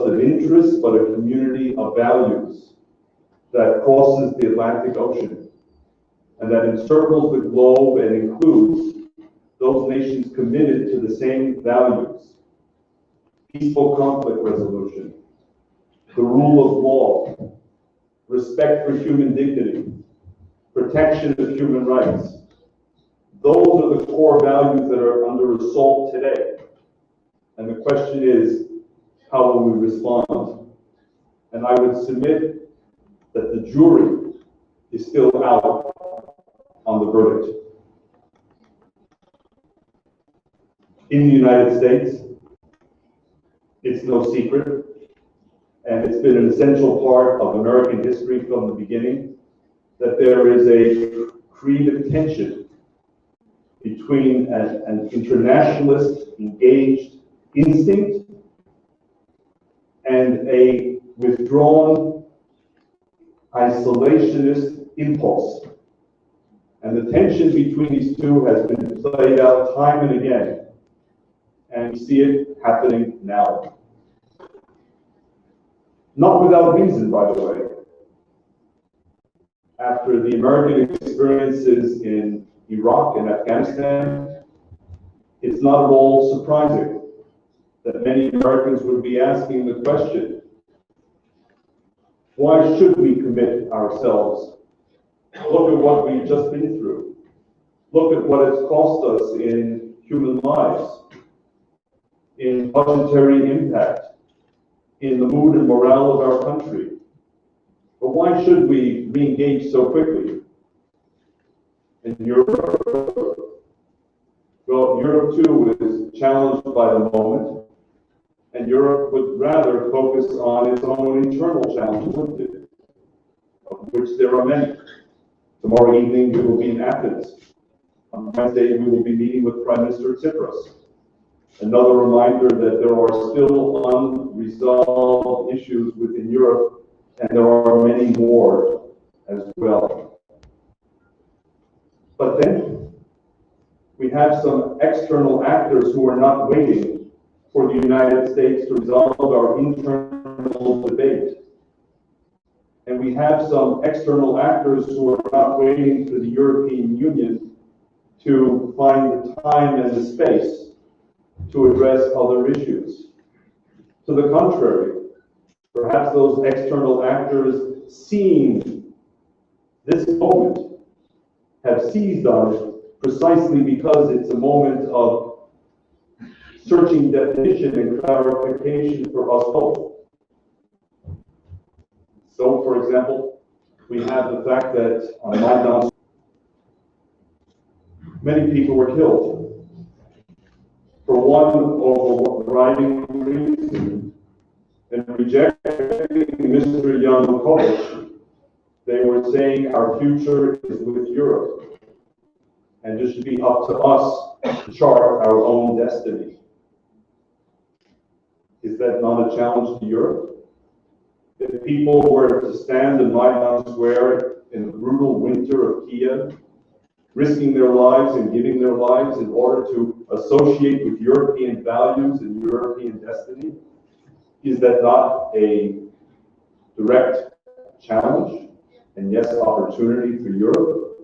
of interests, but a community of values that crosses the Atlantic Ocean and that encircles the globe and includes those nations committed to the same values: peaceful conflict resolution, the rule of law, respect for human dignity, protection of human rights. Those are the core values that are under assault today. And the question is, how will we respond? And I would submit that the jury is still out on the verdict. In the United States, it's no secret, and it's been an essential part of American history from the beginning, that there is a creative tension between an internationalist engaged instinct and a withdrawn isolationist impulse. And the tension between these two has been played out time and again, and we see it happening now. Not without reason, by the way. After the American experiences in Iraq and Afghanistan, it's not at all surprising that many Americans would be asking the question, why should we commit ourselves? Look at what we've just been through. Look at what it's cost us in human lives, in budgetary impact, in the mood and morale of our country. But why should we re-engage so quickly? In Europe, well, Europe too is challenged by the moment, and Europe would rather focus on its own internal challenges, of which there are many. Tomorrow evening we will be in Athens. On Wednesday we will be meeting with Prime Minister Tsipras. Another reminder that there are still unresolved issues within Europe, and there are many more as well. But then we have some external actors who are not waiting for the United States to resolve our internal debate. And we have some external actors who are not waiting for the European Union to find the time and the space to address other issues. To the contrary, perhaps those external actors, seeing this moment, have seized on it precisely because it's a moment of searching definition and clarification for us both. So, for example, we have the fact that on Maidan, many people were killed. For one overriding reason, in rejecting Mr. Yanukovych, they were saying our future is with Europe, and it should be up to us to chart our own destiny. Is that not a challenge to Europe? If people were to stand in Maidan Square in the brutal winter of Kiev, risking their lives and giving their lives in order to associate with European values and European destiny, is that not a direct challenge and yes, opportunity for Europe,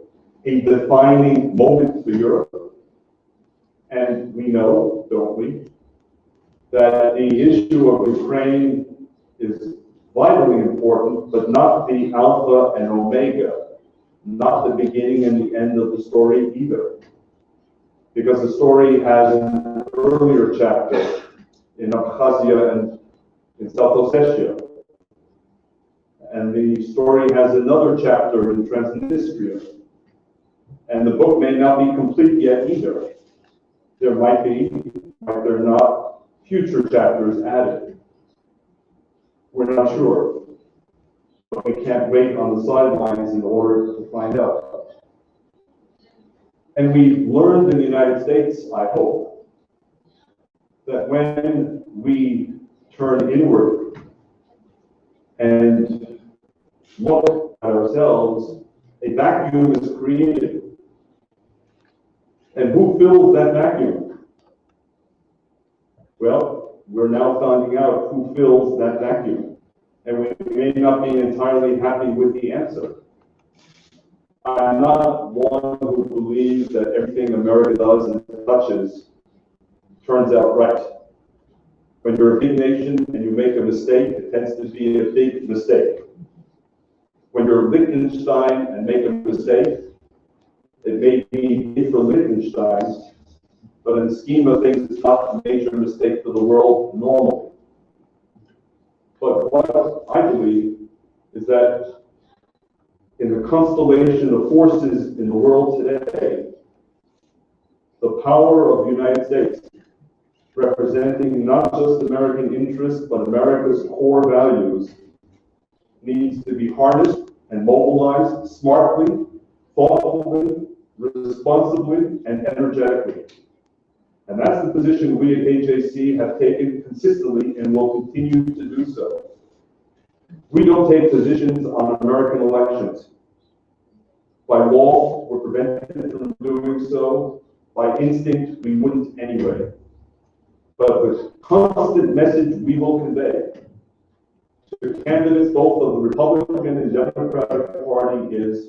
a defining moment for Europe? And we know, don't we, that the issue of Ukraine is vitally important, but not the alpha and omega, not the beginning and the end of the story either. Because the story has an earlier chapter in Abkhazia and in South Ossetia. And the story has another chapter in Transnistria. And the book may not be complete yet either. There might be, but there are not, future chapters added. We're not sure. But we can't wait on the sidelines in order to find out. And we've learned in the United States, I hope, that when we turn inward and look at ourselves, a vacuum is created. And who fills that vacuum? Well, we're now finding out who fills that vacuum. And we may not be entirely happy with the answer. I'm not one who believes that everything America does and touches turns out right. When you're a big nation and you make a mistake, it tends to be a big mistake. When you're Liechtenstein and make a mistake, it may be big for Liechtenstein, but in the scheme of things, it's not a major mistake for the world normally. But what I believe is that in the constellation of forces in the world today, the power of the United States, representing not just American interests, but America's core values, needs to be harnessed and mobilized smartly, thoughtfully, responsibly, and energetically. And that's the position we at AJC have taken consistently and will continue to do so. We don't take positions on American elections. By law, we're prevented from doing so. By instinct, we wouldn't anyway. But the constant message we will convey to candidates both of the Republican and Democratic Party is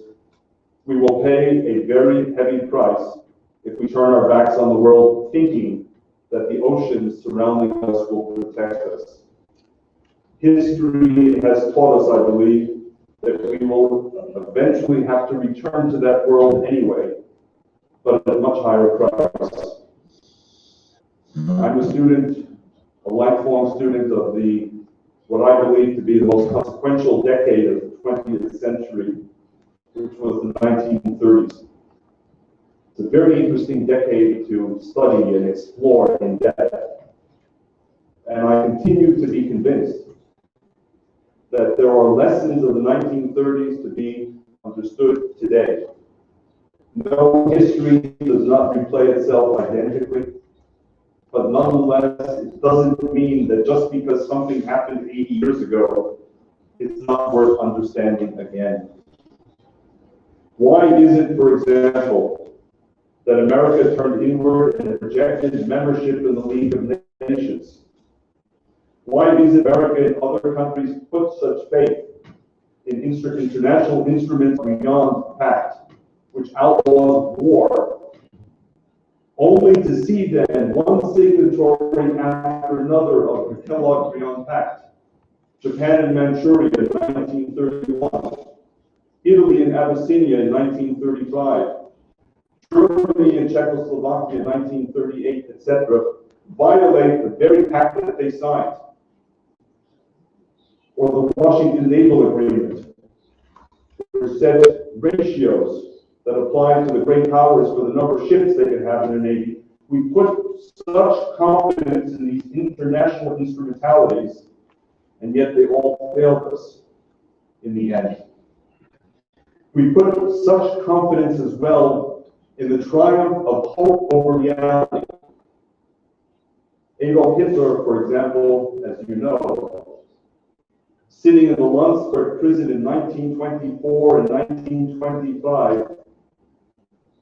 we will pay a very heavy price if we turn our backs on the world thinking that the oceans surrounding us will protect us. History has taught us, I believe, that we will eventually have to return to that world anyway, but at a much higher price. I'm a student, a lifelong student of what I believe to be the most consequential decade of the 20th century, which was the 1930s. It's a very interesting decade to study and explore in depth. And I continue to be convinced that there are lessons of the 1930s to be understood today. No history does not replay itself identically, but nonetheless, it doesn't mean that just because something happened 80 years ago, it's not worth understanding again. Why is it, for example, that America turned inward and rejected membership in the League of Nations? Why is it America and other countries put such faith in international instruments beyond the pact, which outlawed war, only to see then one signatory after another of the Kellogg-Briand Pact, Japan and Manchuria in 1931, Italy and Abyssinia in 1935, Germany and Czechoslovakia in 1938, etc., violate the very pact that they signed, or the Washington Naval Agreement, which set ratios that apply to the great powers for the number of ships they could have in their navy. We put such confidence in these international instrumentalities, and yet they all failed us in the end. We put such confidence as well in the triumph of hope over reality. Adolf Hitler, for example, as you know, sitting in the Landsberg prison in 1924 and 1925,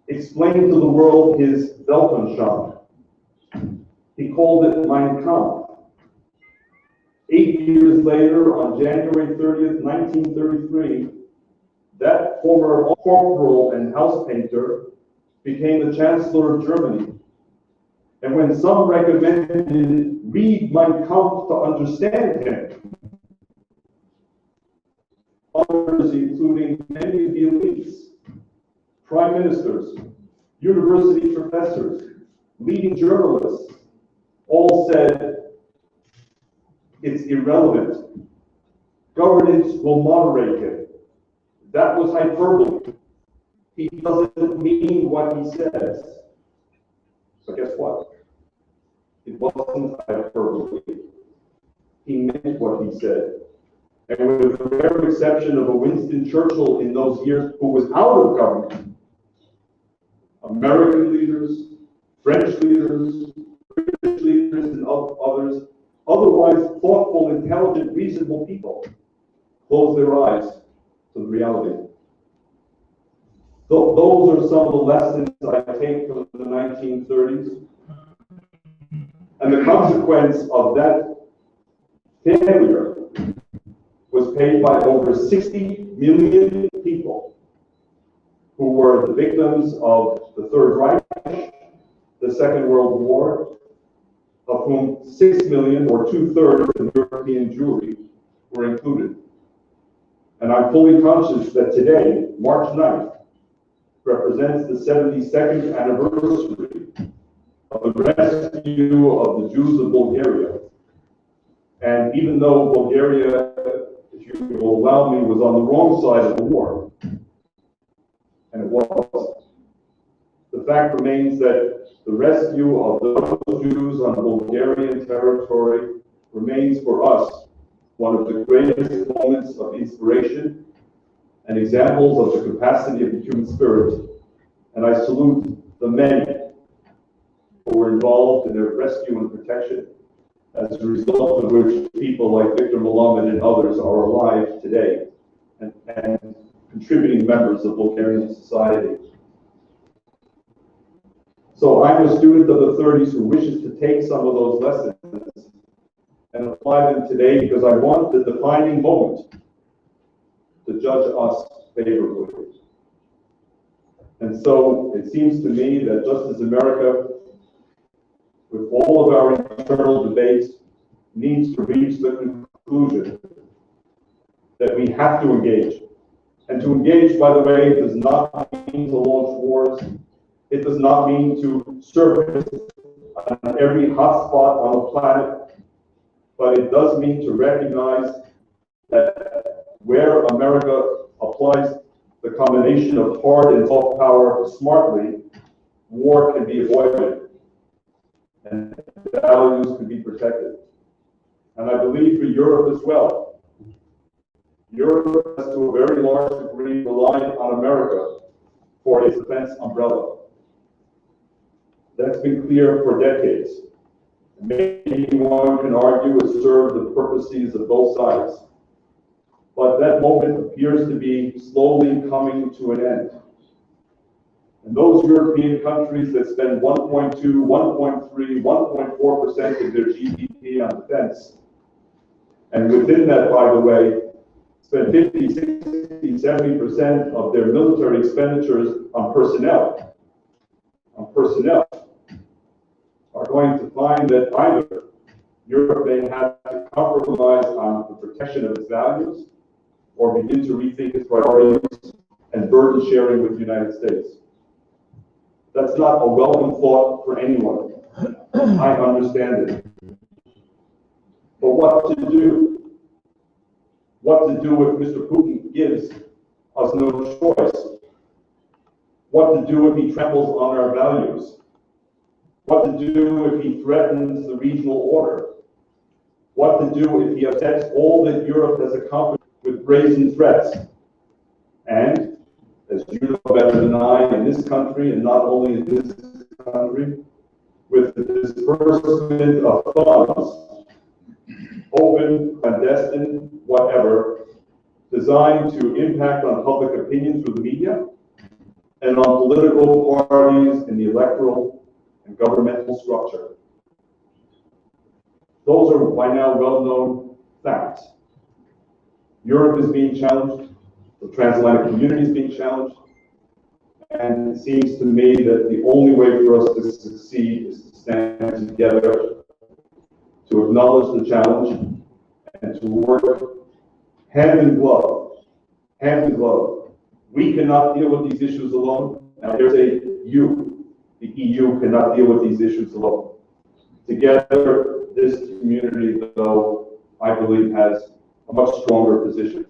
explained to the world his Weltanschauung. He called it Mein Kampf. 8 years later, on January 30th, 1933, that former corporal and house painter became the Chancellor of Germany. And when some recommended read Mein Kampf to understand him, others, including many of the elites, prime ministers, university professors, leading journalists, all said it's irrelevant. Governance will moderate him. That was hyperbole. He doesn't mean what he says. So guess what? It wasn't hyperbole. He meant what he said. And with the rare exception of a Winston Churchill in those years who was out of government, American leaders, French leaders, British leaders, and others, otherwise thoughtful, intelligent, reasonable people, closed their eyes to the reality. Those are some of the lessons I take from the 1930s. And the consequence of that failure was paid by over 60 million people who were the victims of the Third Reich, the Second World War, of whom 6 million, or 2/3 of European Jewry, were included. And I'm fully conscious that today, March 9th, represents the 72nd anniversary of the rescue of the Jews of Bulgaria. And even though Bulgaria, if you will allow me, was on the wrong side of the war, and it was, the fact remains that the rescue of those Jews on Bulgarian territory remains for us one of the greatest moments of inspiration and examples of the capacity of the human spirit. And I salute the many who were involved in their rescue and protection, as a result of which people like Victor Melamed and others are alive today and contributing members of Bulgarian society. So I'm a student of the 30s who wishes to take some of those lessons and apply them today, because I want the defining moment to judge us favorably. And so it seems to me that just as America, with all of our internal debates, needs to reach the conclusion that we have to engage. And to engage, by the way, does not mean to launch wars. It does not mean to surface on every hotspot on the planet, but it does mean to recognize that where America applies the combination of hard and soft power smartly, war can be avoided and values can be protected. And I believe for Europe as well. Europe has to a very large degree relied on America for its defense umbrella. That's been clear for decades. Maybe one can argue it served the purposes of both sides. But that moment appears to be slowly coming to an end. And those European countries that spend 1.2, 1.3, 1.4% of their GDP on defense, and within that, by the way, spend 50, 60, 70% of their military expenditures on personnel, are going to find that either Europe may have to compromise on the protection of its values, or begin to rethink its priorities and burden sharing with the United States. That's not a welcome thought for anyone. I understand it. But what to do? What to do if Mr. Putin gives us no choice? What to do if he tramples on our values? What to do if he threatens the regional order? What to do if he upsets all that Europe has accomplished with brazen threats? And, as you know better than I, in this country, and not only in this country, with the disbursement of funds, open, clandestine, whatever, designed to impact on public opinion through the media and on political parties in the electoral and governmental structure. Those are by now well-known facts. Europe is being challenged, the transatlantic community is being challenged, and it seems to me that the only way for us to succeed is to stand together, to acknowledge the challenge, and to work hand in glove, hand in glove. We cannot deal with these issues alone. Now there's a you. The EU cannot deal with these issues alone. Together, this community, though, I believe, has a much stronger position.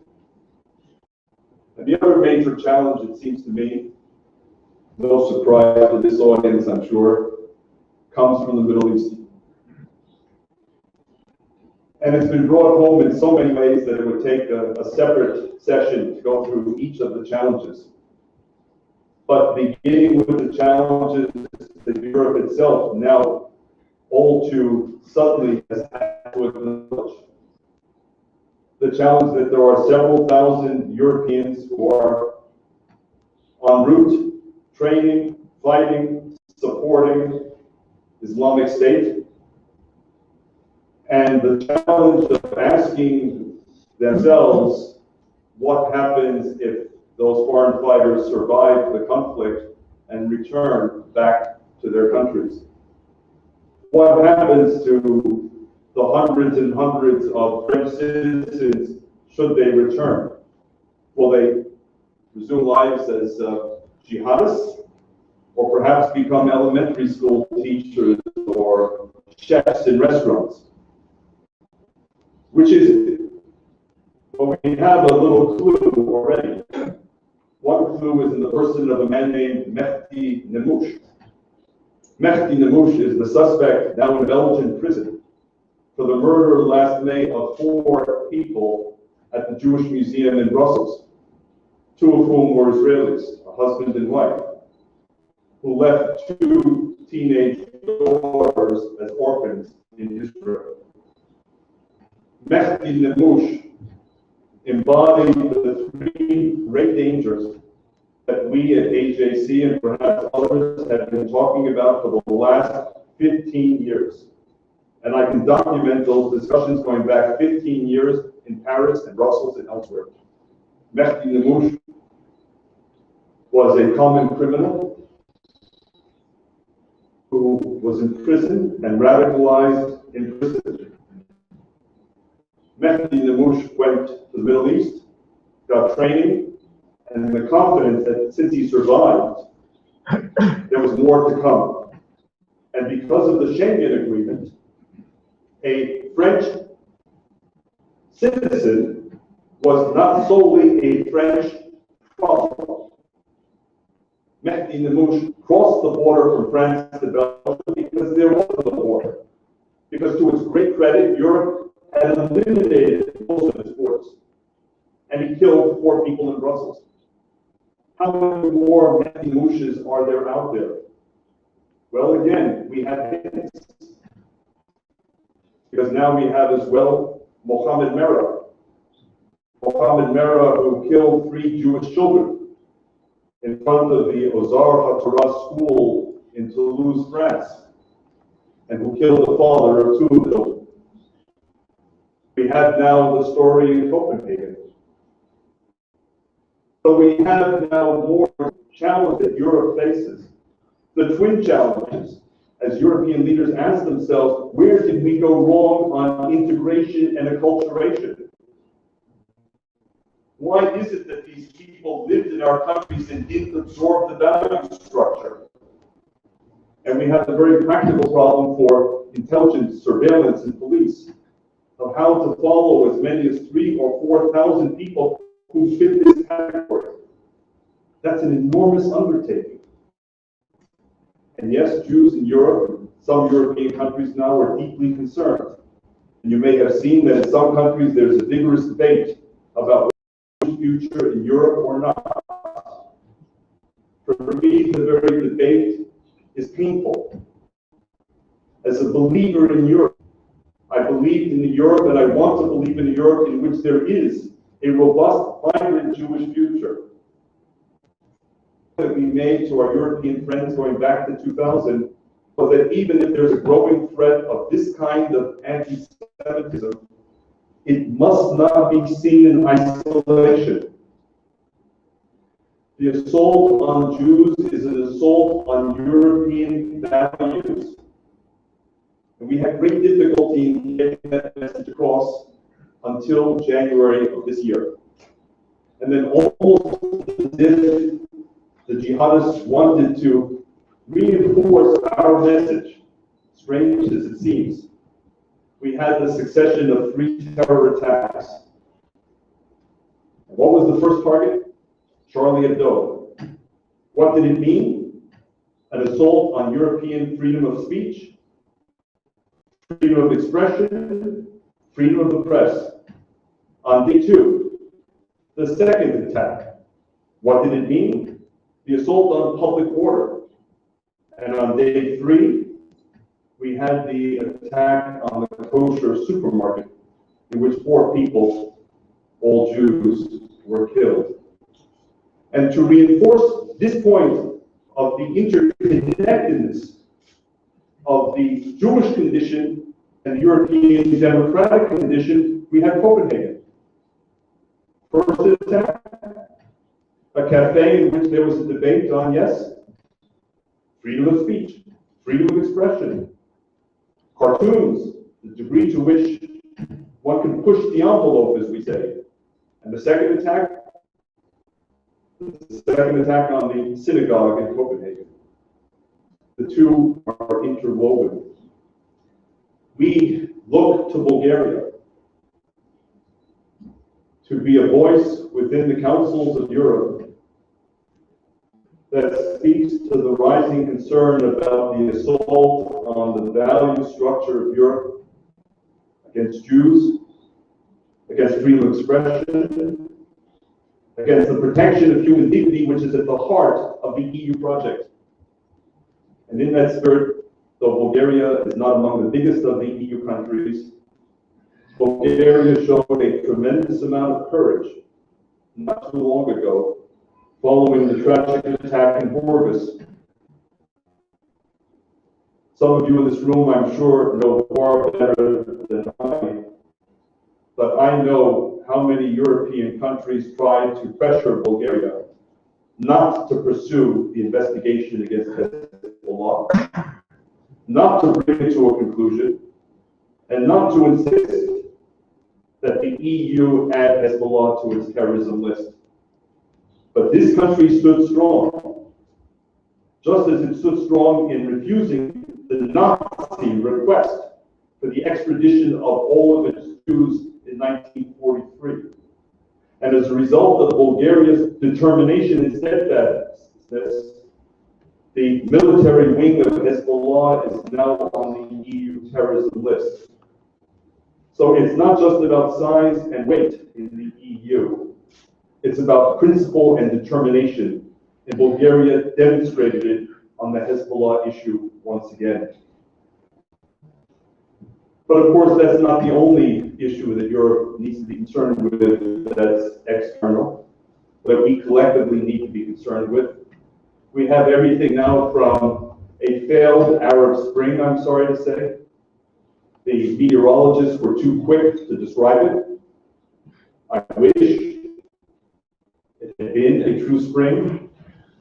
And the other major challenge, it seems to me, no surprise to this audience, I'm sure, comes from the Middle East. And it's been brought home in so many ways that it would take a separate session to go through each of the challenges. But beginning with the challenges that Europe itself now all too suddenly has had to acknowledge. The challenge that there are several thousand Europeans who are en route, training, fighting, supporting Islamic State, and the challenge of asking themselves what happens if those foreign fighters survive the conflict and return back to their countries. What happens to the hundreds and hundreds of French citizens should they return? Will they resume lives as jihadists, or perhaps become elementary school teachers or chefs in restaurants? Which is it? Well, we have a little clue already. One clue is in the person of a man named Mehdi Nemmouche. Mehdi Nemmouche is the suspect now in a Belgian prison for the murder last May of 4 people at the Jewish Museum in Brussels, 2 of whom were Israelis, a husband and wife, who left 2 teenage daughters as orphans in Israel. Mehdi Nemmouche embodied the 3 great dangers that we at AJC and perhaps others have been talking about for the last 15 years. And I can document those discussions going back 15 years in Paris and Brussels and elsewhere. Mehdi Nemmouche was a common criminal who was imprisoned and radicalized in prison. Mehdi Nemmouche went to the Middle East, got training, and the confidence that since he survived, there was more to come. And because of the Schengen Agreement, a French citizen was not solely a French problem. Mehdi Nemmouche crossed the border from France to Belgium because there was a border. Because to its great credit, Europe had eliminated most of its borders. And he killed 4 people in Brussels. How many more Mehdi Nemmouches are there out there? Well, again, we have hints. Because now we have as well Mohamed Merah. Mohamed Merah, who killed 3 Jewish children in front of the Ozar HaTorah school in Toulouse, France, and who killed the father of 2 of the children. We have now the story in Copenhagen. So we have now more challenges that Europe faces. The twin challenges, as European leaders ask themselves, where did we go wrong on integration and acculturation? Why is it that these people lived in our countries and didn't absorb the value structure? And we have the very practical problem for intelligence, surveillance, and police of how to follow as many as 3,000 or 4,000 people who fit this category. That's an enormous undertaking. And yes, Jews in Europe, and some European countries now are deeply concerned. And you may have seen that in some countries there's a vigorous debate about the future in Europe or not. For me, the very debate is painful. As a believer in Europe, I believe in the Europe, and I want to believe in a Europe in which there is a robust, vibrant Jewish future. That we made to our European friends going back to 2000 was that even if there's a growing threat of this kind of anti-Semitism, it must not be seen in isolation. The assault on Jews is an assault on European values. And we had great difficulty in getting that message across until January of this year. And then almost as if the jihadists wanted to reinforce our message, strange as it seems, we had the succession of 3 terror attacks. What was the first target? Charlie Hebdo. What did it mean? An assault on European freedom of speech, freedom of expression, freedom of the press. On day 2, the second attack. What did it mean? The assault on public order. And on day 3, we had the attack on the kosher supermarket, in which 4 people, all Jews, were killed. And to reinforce this point of the interconnectedness of the Jewish condition the European democratic condition, we had Copenhagen. First attack, a cafe in which there was a debate on, yes, freedom of speech, freedom of expression, cartoons, the degree to which one can push the envelope, as we say. And the second attack on the synagogue in Copenhagen. The two are interwoven. We look to Bulgaria to be a voice within the councils of Europe that speaks to the rising concern about the assault on the value structure of Europe against Jews, against freedom of expression, against the protection of human dignity, which is at the heart of the EU project. And in that spirit, though Bulgaria is not among the biggest of the EU countries, Bulgaria showed a tremendous amount of courage not too long ago, following the tragic attack in Burgas. Some of you in this room, I'm sure, know far better than I, but I know how many European countries tried to pressure Bulgaria not to pursue the investigation against Hezbollah, not to bring it to a conclusion, and not to insist that the EU add Hezbollah to its terrorism list. But this country stood strong, just as it stood strong in refusing the Nazi request for the extradition of all of its Jews in 1943. And as a result of Bulgaria's determination and steadfastness, the military wing of Hezbollah is now on the EU terrorism list. So it's not just about size and weight in the EU. It's about principle and determination. And Bulgaria demonstrated it on the Hezbollah issue once again. But of course, that's not the only issue that Europe needs to be concerned with that's external, that we collectively need to be concerned with. We have everything now from a failed Arab Spring, I'm sorry to say. The meteorologists were too quick to describe it. I wish it had been a true spring,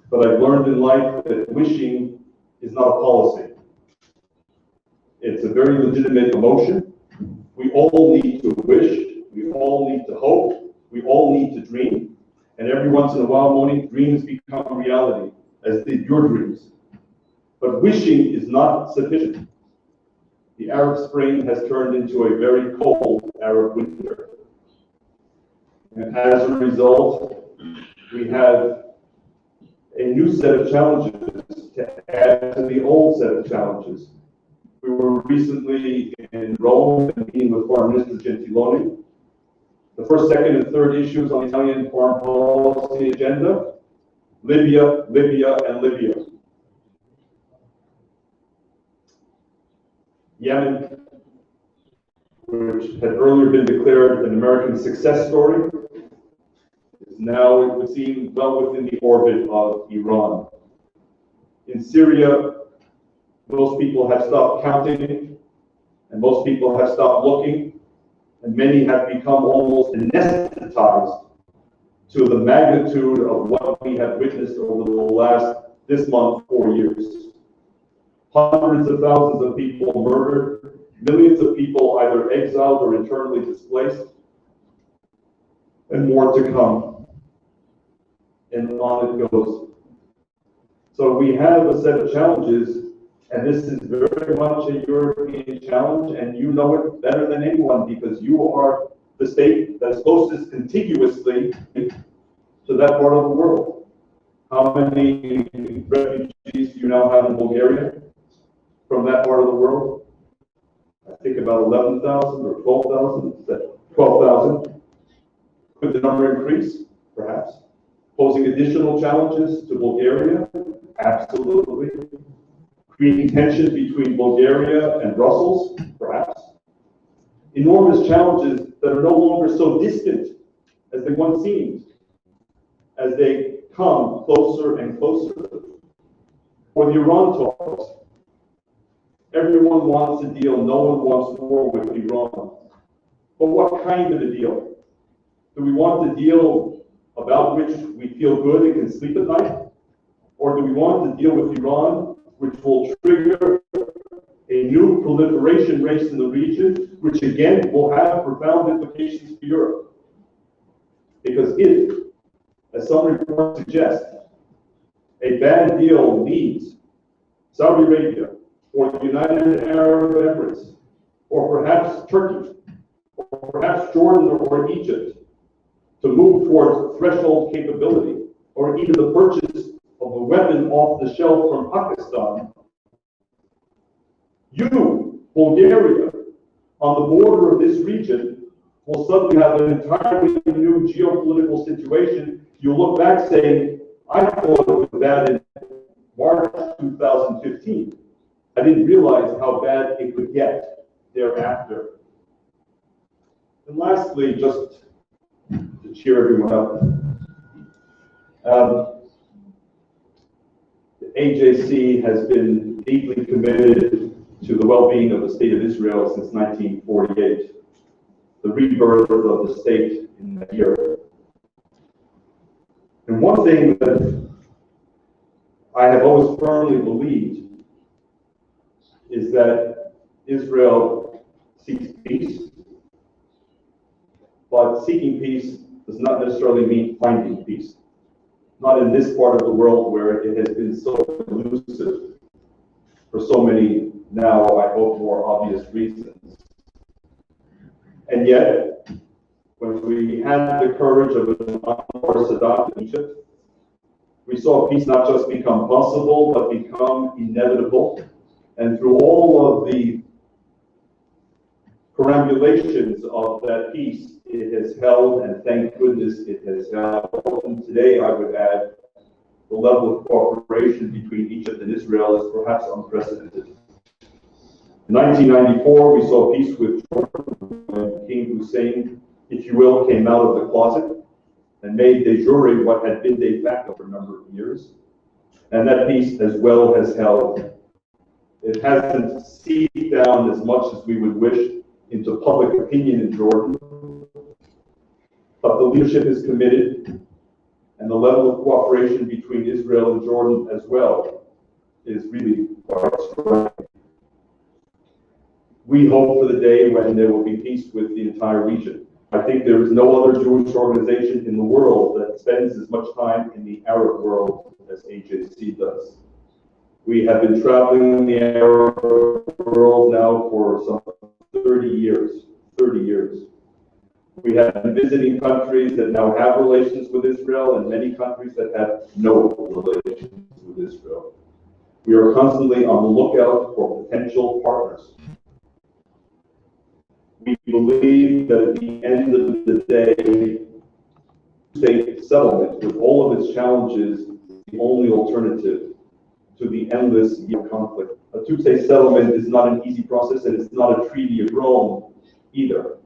but I've learned in life that wishing is not a policy. It's a very legitimate emotion. We all need to wish, we all need to hope, we all need to dream. And every once in a while, Moni, dreams become reality, as did your dreams. But wishing is not sufficient. The Arab Spring has turned into a very cold Arab winter. And as a result, we have a new set of challenges to add to the old set of challenges. We were recently in Rome and meeting with Foreign Minister Gentiloni. The first, second, and third issues on the Italian foreign policy agenda: Libya, Libya, and Libya. Yemen, which had earlier been declared an American success story, is now, it would seem, well within the orbit of Iran. In Syria, most people have stopped counting, and most people have stopped looking, and many have become almost anesthetized to the magnitude of what we have witnessed over the last, this month, 4 years. Hundreds of thousands of people murdered, millions of people either exiled or internally displaced, and more to come. And on it goes. So we have a set of challenges, and this is very much a European challenge, and you know it better than anyone because you are the state that's closest contiguously to that part of the world. How many refugees do you now have in Bulgaria from that part of the world? I think about 11,000 or 12,000. 12,000. Could the number increase? Perhaps. Posing additional challenges to Bulgaria? Absolutely. Creating tension between Bulgaria and Brussels? Perhaps. Enormous challenges that are no longer so distant as they once seemed, as they come closer and closer. For the Iran talks, Everyone wants a deal. No one wants war with Iran. But what kind of a deal? Do we want a deal about which we feel good and can sleep at night? Or do we want to deal with Iran, which will trigger a new proliferation race in the region, which again will have profound implications for Europe? Because if, as some reports suggest, a bad deal leads Saudi Arabia, or the United Arab Emirates, or perhaps Turkey, or perhaps Jordan or Egypt, to move towards threshold capability, or even the purchase of a weapon off the shelf from Pakistan, you, Bulgaria, on the border of this region, will suddenly have an entirely new geopolitical situation. You'll look back saying, I thought it was bad in March 2015. I didn't realize how bad it could get thereafter. And lastly, just to cheer everyone up, the AJC has been deeply committed to the well-being of the state of Israel since 1948, the rebirth of the state in that year. And one thing that I have always firmly believed is that Israel seeks peace, but seeking peace does not necessarily mean finding peace. Not in this part of the world where it has been so elusive for so many, now I hope more obvious reasons. And yet, when we had the courage of Anwar Sadat in Egypt, we saw peace not just become possible, but become inevitable. And through all of the perambulations of that peace, it has held, and thank goodness it has held. And today, I would add, the level of cooperation between Egypt and Israel is perhaps unprecedented. In 1994, we saw peace with Jordan when King Hussein, if you will, came out of the closet and made de jure what had been de facto for a number of years. And that peace as well has held. It hasn't seeped down as much as we would wish into public opinion in Jordan, but the leadership is committed, and the level of cooperation between Israel and Jordan as well is really quite strong. We hope for the day when there will be peace with the entire region. I think there is no other Jewish organization in the world that spends as much time in the Arab world as AJC does. We have been traveling in the Arab world now for some 30 years. We have been visiting countries that now have relations with Israel and many countries that have no relations with Israel. We are constantly on the lookout for potential partners. We believe that at the end of the day, two-state settlement, with all of its challenges, is the only alternative to the endless year conflict. A two-state settlement is not an easy process, and it's not a Treaty of Rome either.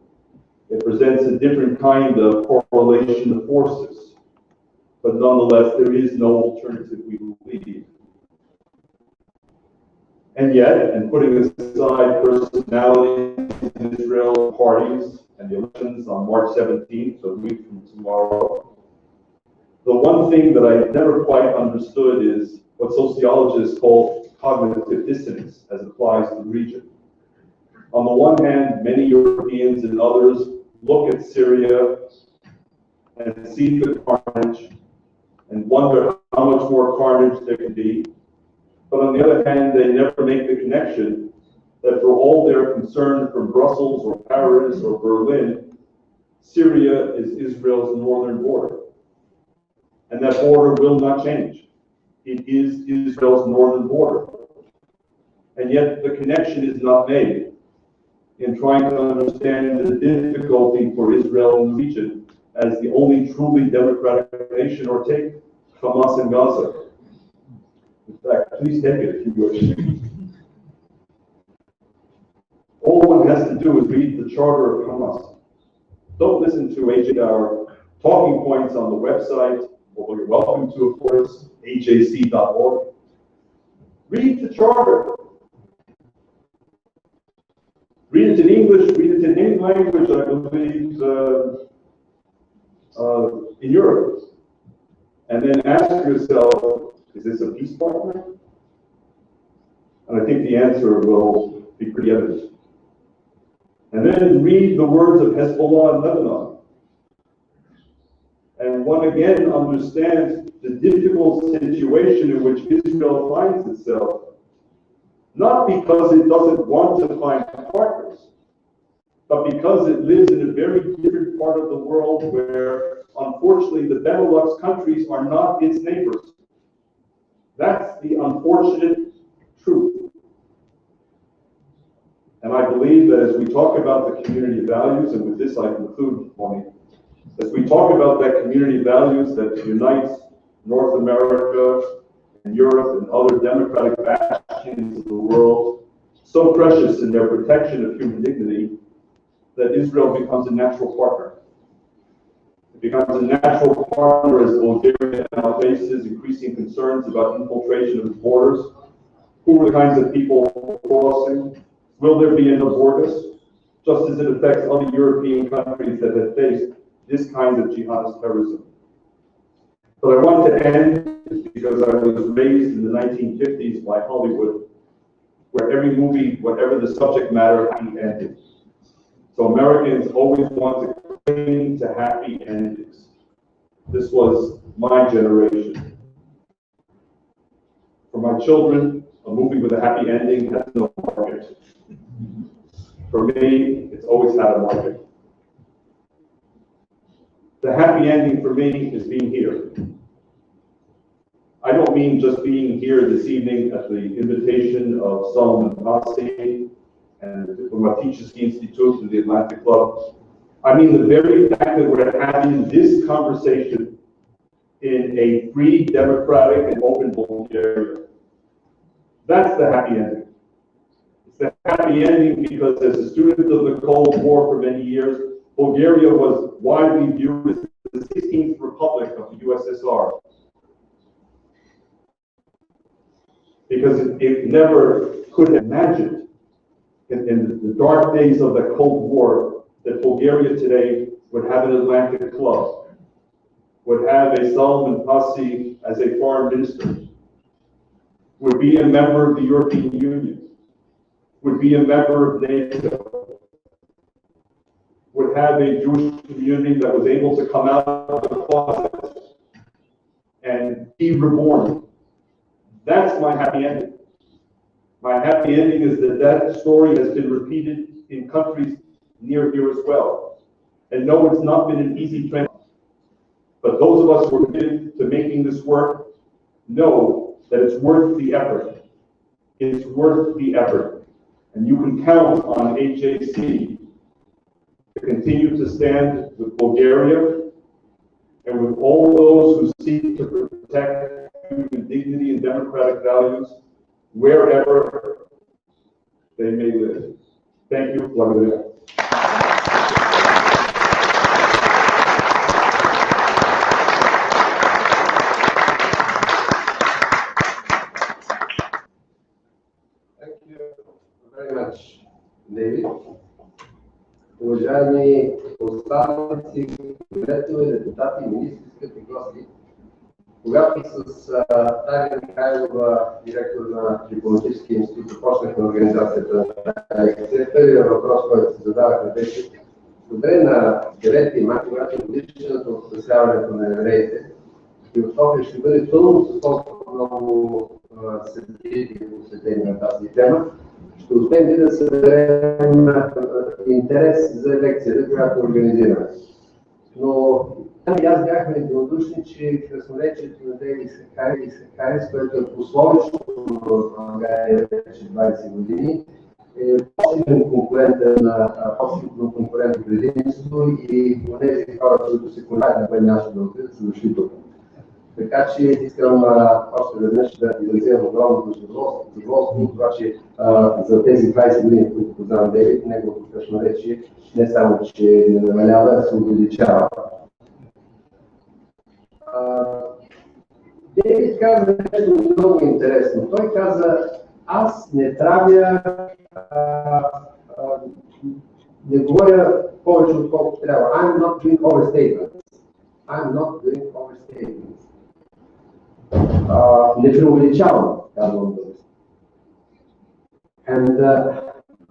It presents a different kind of correlation of forces, but nonetheless, there is no alternative, we believe. And yet, and putting aside personalities in Israel, parties, and the elections on March 17th, so a week from tomorrow, the one thing that I never quite understood is what sociologists call cognitive dissonance as it applies to the region. On the one hand, many Europeans and others look at Syria and see the carnage and wonder how much more carnage there can be. But on the other hand, they never make the connection that for all their concern from Brussels or Paris or Berlin, Syria is Israel's northern border. And that border will not change. It is Israel's northern border. And yet the connection is not made in trying to understand the difficulty for Israel in the region as the only truly democratic nation, or take Hamas in Gaza. In fact, please take it if you wish. All one has to do is read the charter of Hamas. Don't listen to our talking points on the website, although you're welcome to, of course, ajc.org. Read the charter. Read it in English, read it in any language, I believe, in Europe. And then ask yourself, is this a peace partner? And I think the answer will be pretty evident. And then read the words of Hezbollah in Lebanon. And one again understands the difficult situation in which Israel finds itself, not because it doesn't want to find partners, but because it lives in a very different part of the world where, unfortunately, the Benelux countries are not its neighbors. That's the unfortunate truth. And I believe that as we talk about the community values, and with this I conclude, Moni, as we talk about that community values that unites North America and Europe and other democratic bastions of the world, so precious in their protection of human dignity, that Israel becomes a natural partner. It becomes a natural partner as Bulgaria now faces increasing concerns about infiltration of its borders. Who are the kinds of people crossing? Will there be an abortus? Just as it affects other European countries that have faced this kind of jihadist terrorism. But I want to end because I was raised in the 1950s by Hollywood, where every movie, whatever the subject matter, happy ended. So Americans always want to cling to happy endings. This was my generation. For my children, a movie with a happy ending has no market. For me, it's always had a market. The happy ending for me is being here. I don't mean just being here this evening at the invitation of Solomon Passi and the Diplomaticheski Institute and the Atlantic Club. I mean the very fact that we're having this conversation in a free, democratic, and open Bulgaria. That's the happy ending. It's the happy ending because as a student of the Cold War for many years, Bulgaria was widely viewed as the 16th Republic of the USSR. Because it never could have imagined in the dark days of the Cold War that Bulgaria today would have an Atlantic Club, would have a Solomon Passi as a foreign minister, would be a member of the European Union, would be a member of NATO, would have a Jewish community that was able to come out of the closet and be reborn. That's my happy ending. My happy ending is that that story has been repeated in countries near here as well. And no, it's not been an easy transition. But those of us who are committed to making this work know that it's worth the effort. It's worth the effort. And you can count on HAC to continue to stand with Bulgaria and with all those who seek to protect human dignity and democratic values wherever they may live. Thank you. Благодаря. Thank you very much, David. Уважаеми останалици, приветели, депутати, министри, скъпи гости, когато с Дария Михайлова, директор на Дипломатическия институт, започнахме организацията на лекция, първият въпрос, който се задавахме, беше добре на 9 марта, когато е годишната от спасяването на евреите, и от София ще бъде пълно с толкова много събития, посветени на тази тема. Ще успеем ли да съберем интерес за лекцията, която организираме. Но и аз бяхме единодушни, че красноречието на Дейвид Харис, което е пословично в България вече 20 години, е по-силен конкурентно предимство и тези хора, които се колебаят на пъй място да отидат, са дошли тук. Така че искам още веднъж да изразя огромното задоволство от това, че за тези 20 години, които познавам Дейвид, неговото красноречие не само, че не намалява, а се увеличава. Дейвид каза нещо много интересно. Той каза, аз не правя Не говоря повече отколкото трябва. I'm not doing overstatements. I'm not doing overstatements. Не преувеличавам, казвам да. And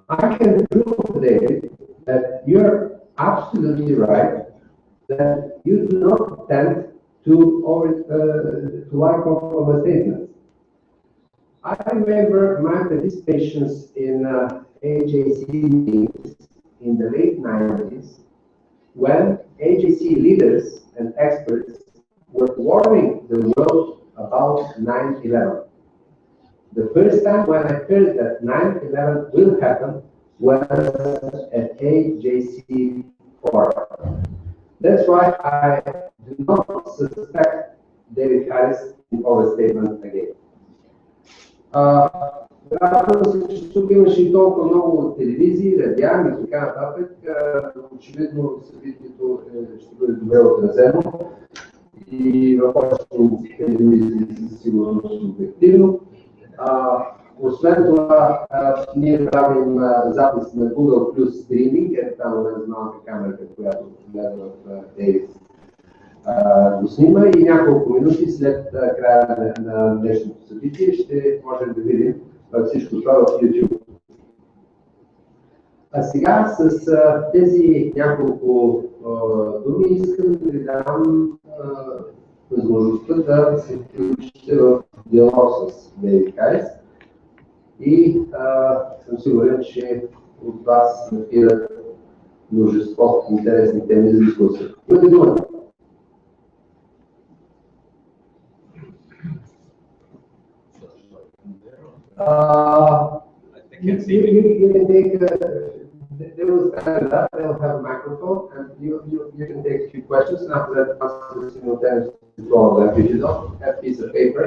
I can prove today that you're absolutely right that you do not tend to like overstatements. I remember my participations in AJC meetings in the late 90s when AJC leaders and experts were warning the world about 9/11. The first time when I heard that 9/11 will happen was at AJC forum. That's why I do not suspect David Harris in overstatement again. Радвам се, че тук имаше и толкова много телевизии, радиа и така нататък. Очевидно събитието ще бъде добре отразено и в повечето телевизии със сигурност обективно. Освен това, ние правим запис на Google Plus стриминг, там е малка камерка, която гледа в Дейвид го снима и няколко минути след края на днешното събитие ще можем да видим всичко това в YouTube. А сега с тези няколко думи искам да ви дам възможността да се включите в диалог с Дейвид Харис и съм сигурен, че от вас набират множество интересни теми за дискусия. Имате думата. You can take, they will stand up, they will have a microphone, and you can take a few questions, and after that, answer simultaneously to all of them. If you don't have a piece of paper,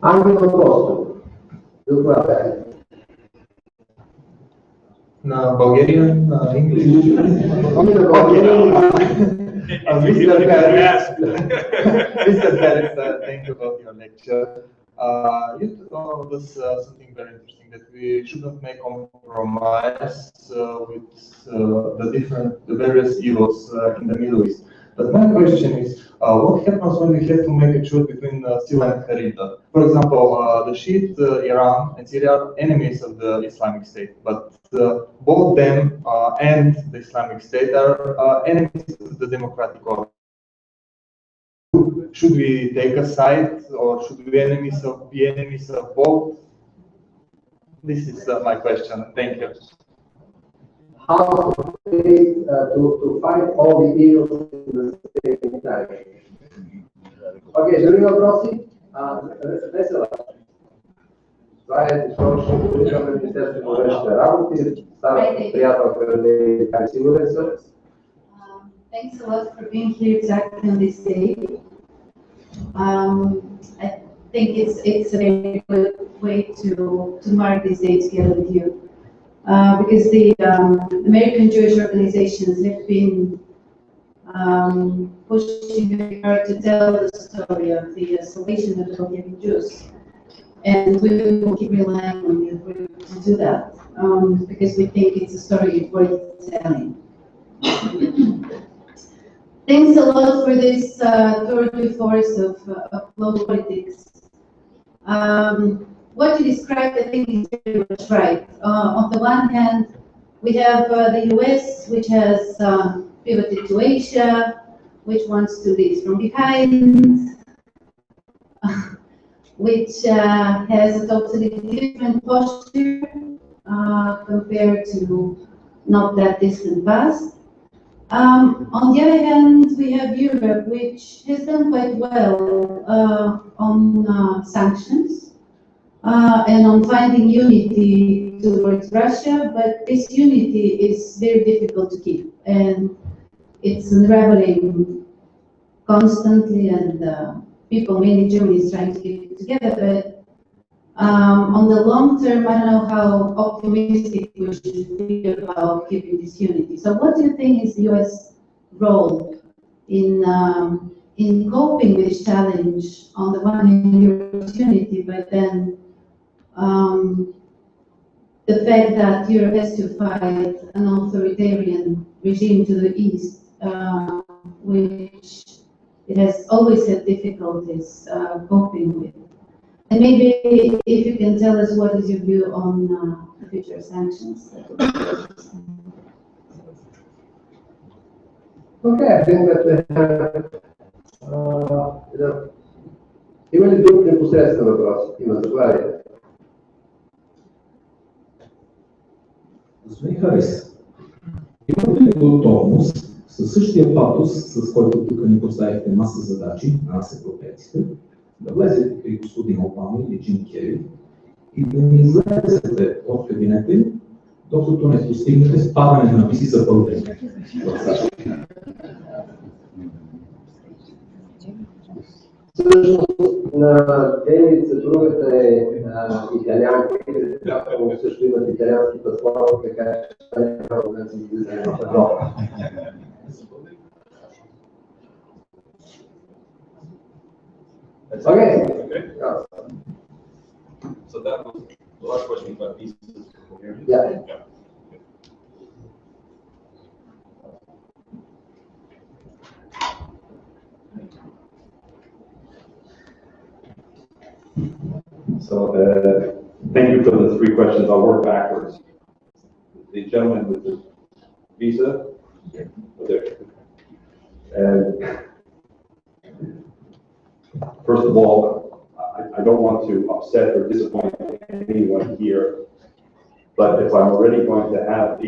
Ангел Апостол, докладай. На Bulgarian, English. Only the Bulgarian. Mr. Harris, Mr. Harris, thank you for your lecture. You told us something very interesting, that we shouldn't make compromise with the various evils in the Middle East. But my question is, what happens when we have to make a choice between Syria and Harida? For example, the Shiite, Iran and Syria are enemies of the Islamic State, but both them and the Islamic State are enemies of the democratic order. Should we take a side, or should we be enemies of both? This is my question. Thank you. How to fight all the evils in the same time. Okay, други въпроси? Весела. Това е изключително към Министерството на външните работи. Стара приятелка на Дейвид Харис, сигурен съм. Thanks a lot for being here exactly on this day. I think it's a very good way to mark this day together with you. Because the American Jewish organizations have been pushing very hard to tell the story of the salvation of the Bulgarian Jews. And we will keep relying on you to do that, because we think it's a story worth telling. Thanks a lot for this tour de force of global politics. What you described, I think, is very much right. On the one hand, we have the US, which has pivoted to Asia, which wants to lead from behind, which has a totally different posture compared to not that distant past. On the other hand, we have Europe, which has done quite well on sanctions. And on finding unity towards Russia, but this unity is very difficult to keep, and it's unraveling constantly, and people, mainly Germany, is trying to keep it together, but on the long term, I don't know how optimistic we should be about keeping this unity. So what do you think is the US role in in coping with this challenge, on the one hand, your opportunity, but then the fact that Europe has to fight an authoritarian regime to the east, which it has always had difficulties coping with. And maybe if you can tell us what is your view on the future sanctions. Okay, I think that има ли друг непосредствен въпрос? Има, заповядайте. Господин Харис, имате ли готовност със същия патос, с който тук ни поставихте маса задачи, нас европейците, да влезете при господин Обама или Джим Кери и да ни излезете от кабинета им, докато не постигнете спадането на мисли за пълден в САЩ? Всъщност на Дейвид съпругата е италианка и децата също имат италиански паспорт, така че няма проблем с излизане в Европа. Okay. So that was the last question about visas. Yeah. So, thank you for the three questions. I'll work backwards. The gentleman with the visa, there. And first of all, I don't want to upset or disappoint anyone here, but if I'm already going to have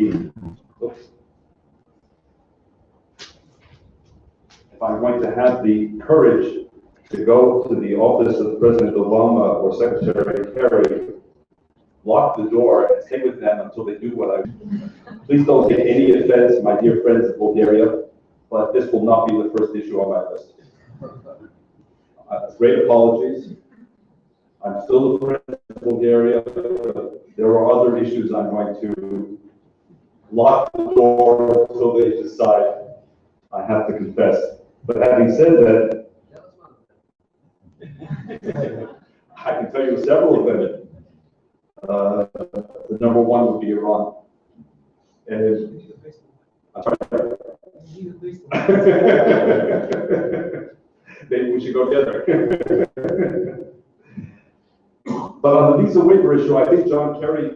the courage to go to the office of President Obama or Secretary Kerry, lock the door and stay with them until they do what I. Please don't take any offense, my dear friends of Bulgaria, but this will not be the first issue on my list. Great apologies. I'm still a friend of Bulgaria. There are other issues I'm going to lock the door until they decide. I have to confess. But having said that, I can tell you several of them. The number one would be Iran. And maybe we should go together. But on the visa waiver issue, I think John Kerry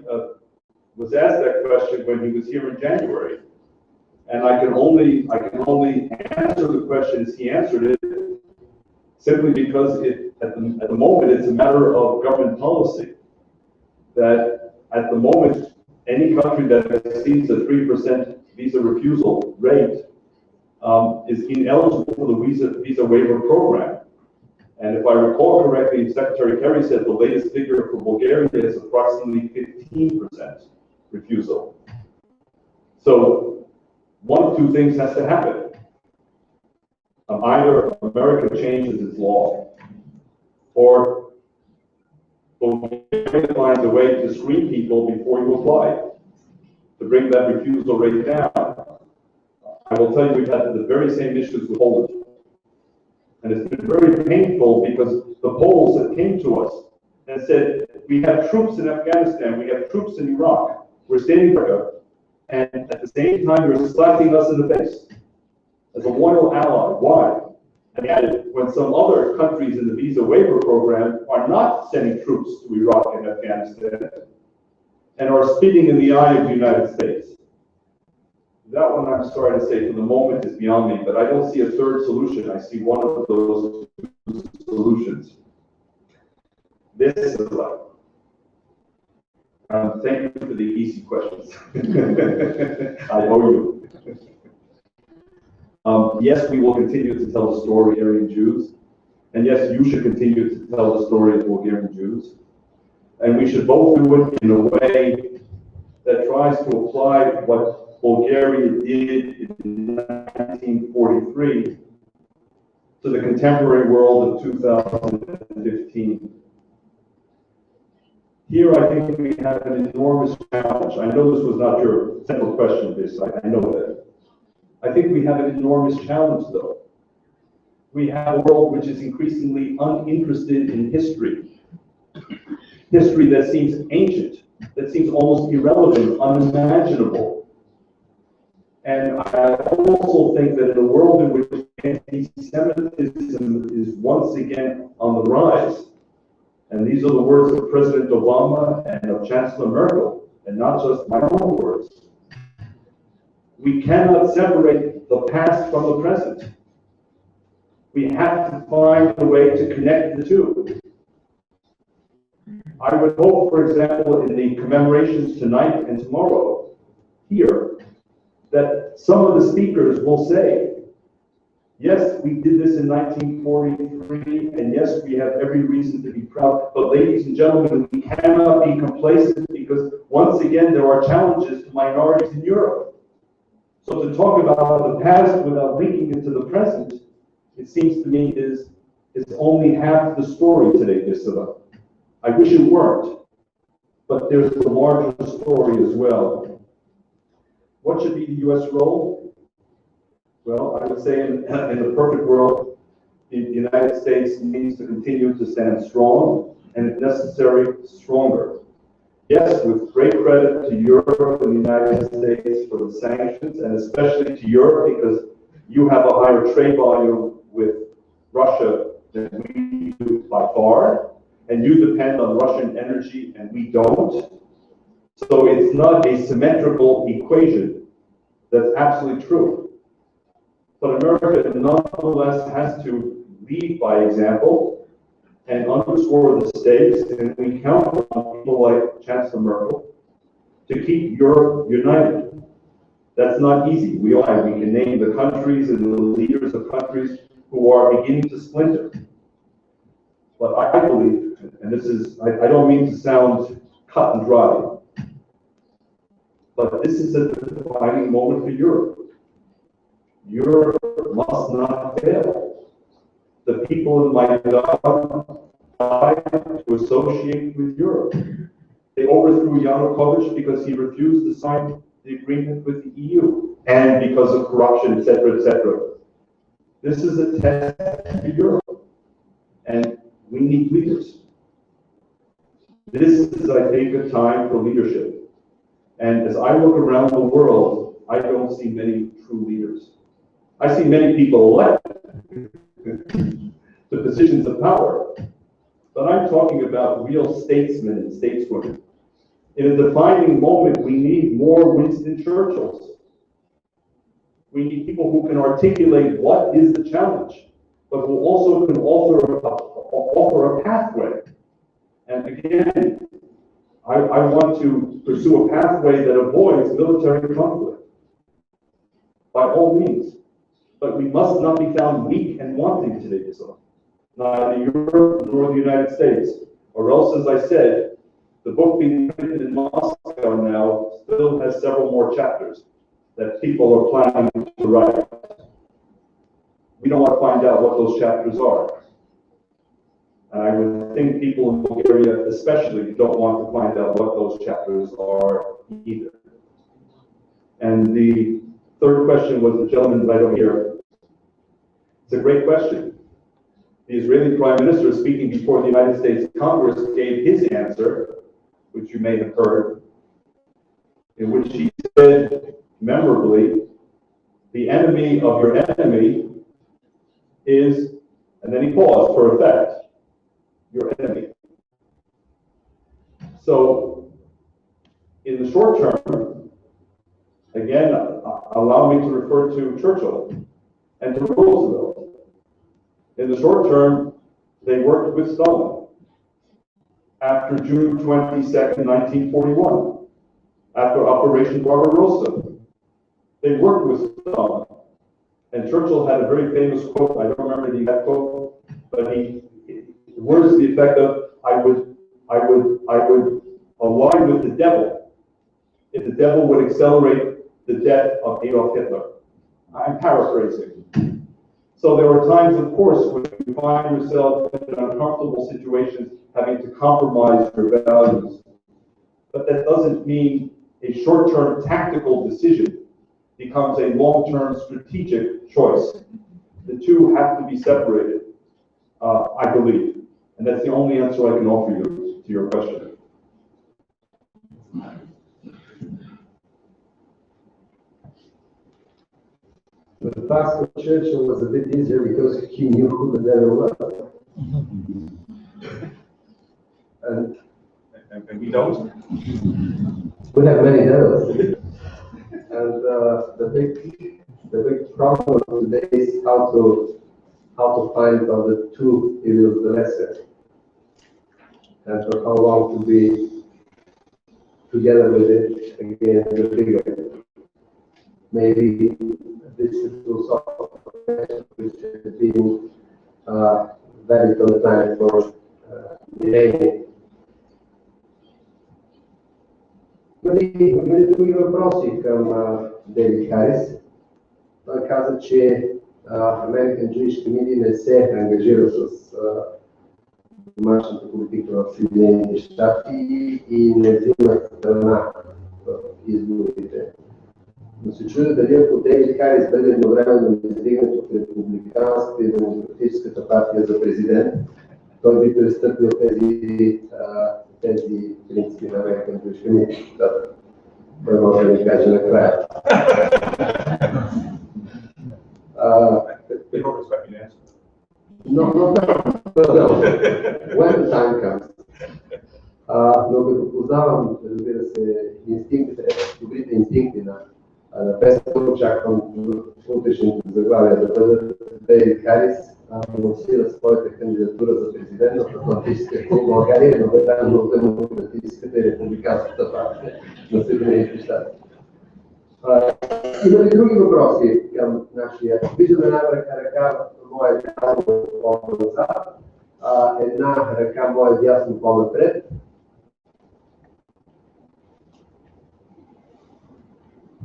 was asked that question when he was here in January. And I can only answer the question as he answered it, simply because at the moment it's a matter of government policy. That at the moment, any country that exceeds a 3% visa refusal rate is ineligible for the visa waiver program. And if I recall correctly, Secretary Kerry said the latest figure for Bulgaria is approximately 15% refusal. So one of two things has to happen. Either America changes its law, or Bulgaria finds a way to screen people before you apply, to bring that refusal rate down. I will tell you, we've had the very same issues with Poland. And it's been very painful because the Poles that came to us and said, we have troops in Afghanistan, we have troops in Iraq, we're standing for America, and at the same time you're slapping us in the face as a loyal ally. Why? And added, when some other countries in the visa waiver program are not sending troops to Iraq and Afghanistan and are spitting in the eye of the United States. That one, I'm sorry to say, for the moment is beyond me, but I don't see a third solution. I see one of those solutions. This is life. Thank you for the easy questions. I owe you. Yes, we will continue to tell the story of Bulgarian Jews. And yes, you should continue to tell the story of Bulgarian Jews. And we should both do it in a way that tries to apply what Bulgaria did in 1943 to the contemporary world of 2015. Here, I think we have an enormous challenge. I know this was not your central question, I know that. I think we have an enormous challenge, though. We have a world which is increasingly uninterested in history. History that seems ancient, that seems almost irrelevant, unimaginable. And I also think that in a world in which anti-Semitism is once again on the rise, and these are the words of President Obama and of Chancellor Merkel, and not just my own words, we cannot separate the past from the present. We have to find a way to connect the two. I would hope, for example, in the commemorations tonight and tomorrow here, that some of the speakers will say, yes, we did this in 1943, and yes, we have every reason to be proud, but ladies and gentlemen, we cannot be complacent because, once again, there are challenges to minorities in Europe. So to talk about the past without linking it to the present, it seems to me is only half the story today, Gisela. I wish it weren't, but there's the larger story as well. What should be the U.S. role? Well, I would say in the perfect world, the United States needs to continue to stand strong, and if necessary, stronger. Yes, with great credit to Europe and the United States for the sanctions, and especially to Europe because you have a higher trade volume with Russia than we do by far, and you depend on Russian energy and we don't. So it's not a symmetrical equation. That's absolutely true. But America nonetheless has to lead by example and underscore the stakes, and we count on people like Chancellor Merkel to keep Europe united. That's not easy. We can name the countries and the leaders of countries who are beginning to splinter. But I believe, and this is, I don't mean to sound cut and dry, but this is a defining moment for Europe. Europe must not fail. The people in Maidan tried to associate with Europe. They overthrew Yanukovych because he refused to sign the agreement with the EU, and because of corruption, etc., etc. This is a test for Europe, and we need leaders. This is, I think, a time for leadership. And as I look around the world, I don't see many true leaders. I see many people elected to positions of power, but I'm talking about real statesmen and stateswomen. In a defining moment, we need more Winston Churchills. We need people who can articulate what is the challenge, but who also can offer a pathway. And again, I want to pursue a pathway that avoids military conflict, by all means. But we must not be found weak and wanting today, neither Europe nor the United States. Or else, as I said, the book being written in Moscow now still has several more chapters that people are planning to write. We don't want to find out what those chapters are. And I would think people in Bulgaria especially don't want to find out what those chapters are either. And the third question was the gentleman right over here. It's a great question. The Israeli Prime Minister, speaking before the United States Congress, gave his answer, which you may have heard, in which he said memorably, the enemy of your enemy is, and then he paused for effect, your enemy. So, in the short term, again, allow me to refer to Churchill and to Roosevelt. In the short term, they worked with Stalin. After June 22nd, 1941, after Operation Barbarossa, they worked with Stalin. And Churchill had a very famous quote, I don't remember the exact quote, but the words to the effect of, I would align with the devil if the devil would accelerate the death of Adolf Hitler. I'm paraphrasing. So there are times, of course, when you find yourself in uncomfortable situations having to compromise your values. But that doesn't mean a short-term tactical decision becomes a long-term strategic choice. the two have to be separated, I believe. And that's the only answer I can offer you to your question. The task of Churchill was a bit easier because he knew who the devil was. And we don't? We have many devils. And the big problem today is how to find of the two evils the lesser. And for how long to be together with it against the bigger. Maybe this is also which has been valid on the time for millennia. Имаме други въпроси към Дейвид Харис. Той каза, че American Jewish Committee не се ангажира с външната политика в Съединените щати и не взима страна в изборите. Но се чудя дали ако Дейвид Харис бъде едновременно издигнат от Републиканската и Демократическата партия за президент, той би престъпил тези принципи на American Jewish Committee. Той може да ни каже накрая. Но when the time comes. Но като познавам, разбира се, добрите инстинкти на Пестър, очаквам утрешните заглавия да бъдат Дейвид Харис анонсира своята кандидатура за президент на Атлантическия клуб България и едновременно от Демократическата и Републиканската партия на Съединените щати. Има ли други въпроси към нашия? Виждам една ръка моя дясно по-назад, една ръка моя дясно по-напред.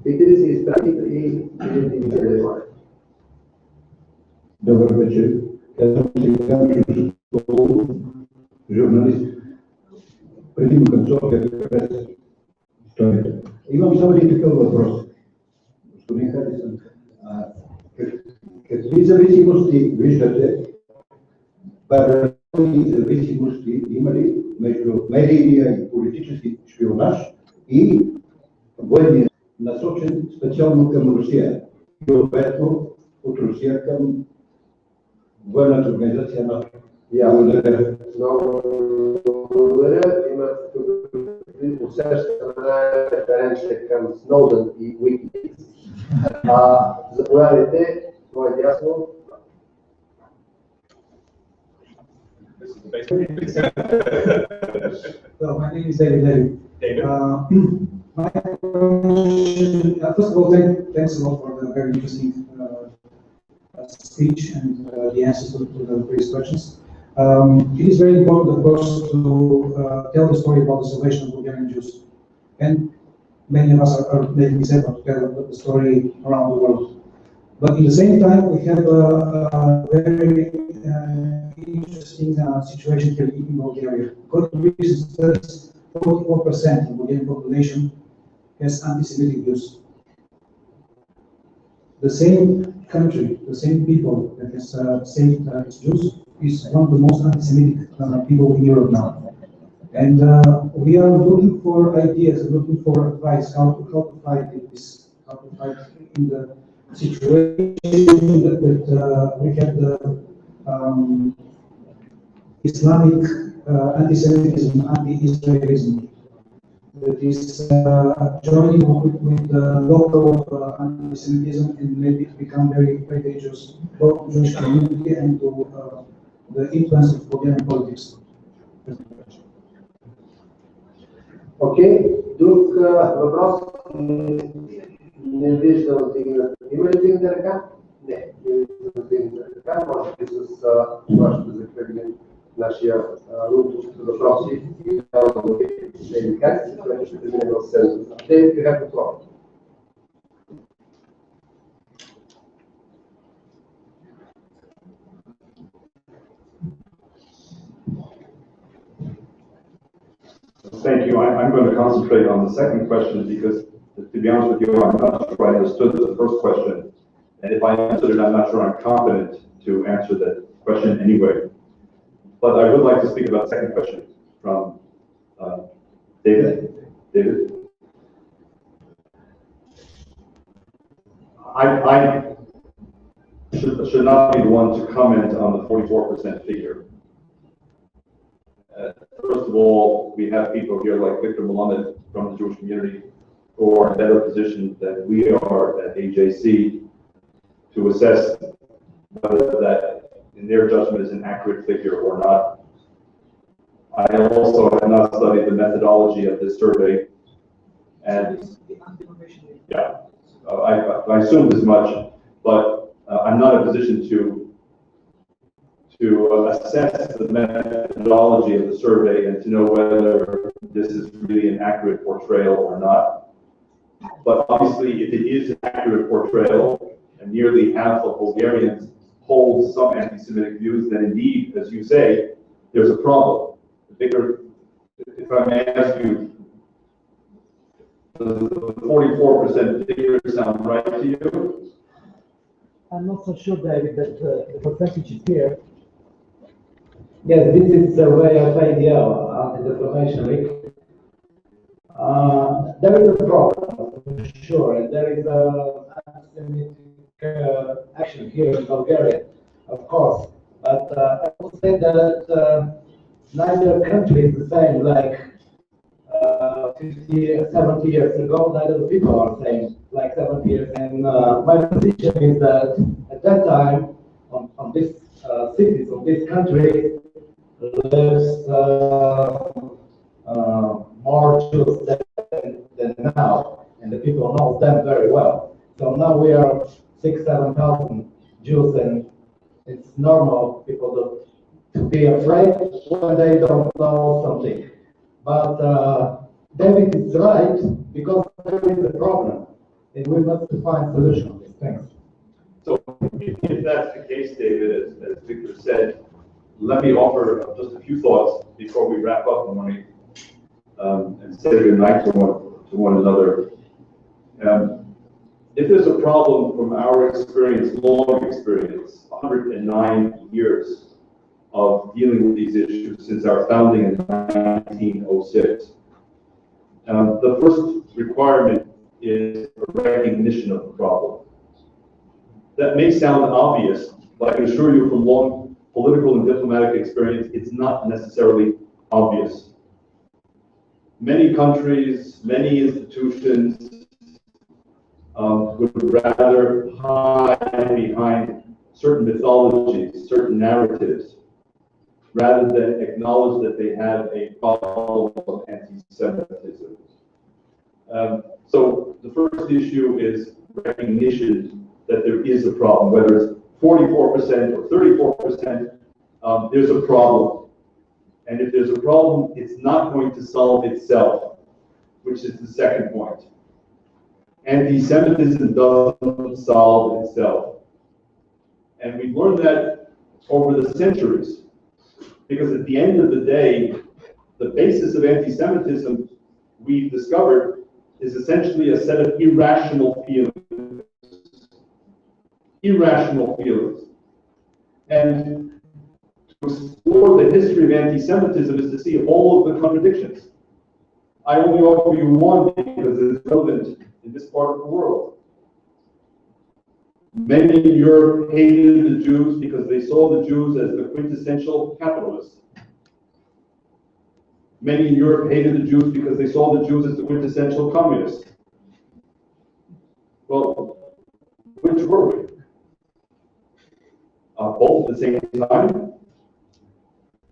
Бихте ли се изправите и идентифицирате моя? Добър вечер. Казвам се Иван Чуждов, журналист. Предимно към София през историята. Имам само един такъв въпрос. Господин Харисън, какви зависимости виждате, паралелни зависимости има ли между медийния и политически шпионаж и военния, насочен специално към Русия и ответно от Русия към военната организация НАТО? Благодаря. Много благодаря. Има усещана референция към Сноудън и Wikileaks. Заповядайте, твое дясно. Well, my name is David Levy. David. My question, first of all, thanks a lot for the very interesting speech and the answers to the previous questions. It is very important, of course, to tell the story about the salvation of Bulgarian Jews. And many of us are making this effort to tell the story around the world. But at the same time, we have a very interesting situation here in Bulgaria. According to recent studies, 44% of the Bulgarian population has anti-Semitic views. The same country, the same people that has saved its Jews is one of the most anti-Semitic people in Europe now. And we are looking for ideas, looking for advice, how to fight this, how to fight in the situation that we have the Islamic anti-Semitism, anti-Israelism that is joining with local anti-Semitism and maybe to become very, very dangerous both to the Jewish community and to the influence of Bulgarian politics. Окей, друг въпрос? Не виждам дигната. Има ли дигната ръка? Не виждам дигната ръка. Може би с това ще закръглим нашия рубрика въпроси и Дейвид Харис, което ще премине в седмица. Дейвид, как готова? Thank you. I'm going to concentrate on the second question because, to be honest with you, I'm not sure I understood the first question. And if I answered it, I'm not sure I'm competent to answer that question anyway. But I would like to speak about the second question from David. David? I should not be the one to comment on the 44% figure. First of all, we have people here like Victor Melamed from the Jewish community who are in better position than we are at AJC to assess whether that, in their judgment, is an accurate figure or not. I also have not studied the methodology of this survey, and yeah, I assumed as much, but I'm not in a position to assess the methodology of the survey and to know whether this is really an accurate portrayal or not. But obviously, if it is an accurate portrayal, and nearly half of Bulgarians hold some anti-Semitic views, then indeed, as you say, there's a problem. The bigger, if I may ask you, does the 44% figure sound right to you? I'm not so sure, David, that the percentage is here. Yes, this is a way of ADL, Anti-Defamation League. There is a problem, for sure, and there is anti-Semitic action here in Bulgaria, of course. But I would say that neither country is the same like 50, 70 years ago, neither the people are the same like 70 years. And my position is that at that time, on this cities, on this country, lives more Jews than now, and the people know them very well. So now we are 6,000-7,000 Jews, and it's normal people to be afraid when they don't know something. But David is right, because there is a problem, and we must find solution on these things. So if that's the case, David, as Victor said, let me offer just a few thoughts before we wrap up the morning and say goodnight to one another. If there's a problem from our experience, long experience, 109 years of dealing with these issues since our founding in 1906, the first requirement is a recognition of the problem. That may sound obvious, but I can assure you from long political and diplomatic experience, it's not necessarily obvious. Many countries, many institutions would rather hide behind certain mythologies, certain narratives, rather than acknowledge that they have a problem of anti-Semitism. So the first issue is recognition that there is a problem, whether it's 44% or 34%, there's a problem. And if there's a problem, it's not going to solve itself, which is the second point. Anti-Semitism doesn't solve itself. And we've learned that over the centuries, because at the end of the day, the basis of anti-Semitism, we've discovered, is essentially a set of irrational feelings. Irrational feelings. And to explore the history of anti-Semitism is to see all of the contradictions. I only offer you one because it's relevant in this part of the world. Many in Europe hated the Jews because they saw the Jews as the quintessential capitalists. Many in Europe hated the Jews because they saw the Jews as the quintessential communists. Well, which were we? Both at the same time?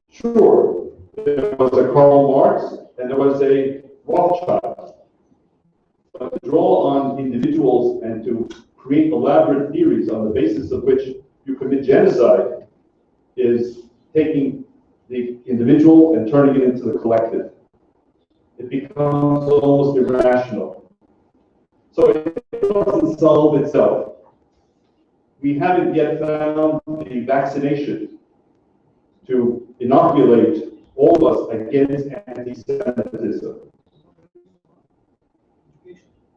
Sure. There was a Karl Marx and there was a Rothschild. But to draw on individuals and to create elaborate theories on the basis of which you commit genocide is taking the individual and turning it into the collective. It becomes almost irrational. So it doesn't solve itself. We haven't yet found the vaccination to inoculate all of us against anti-Semitism.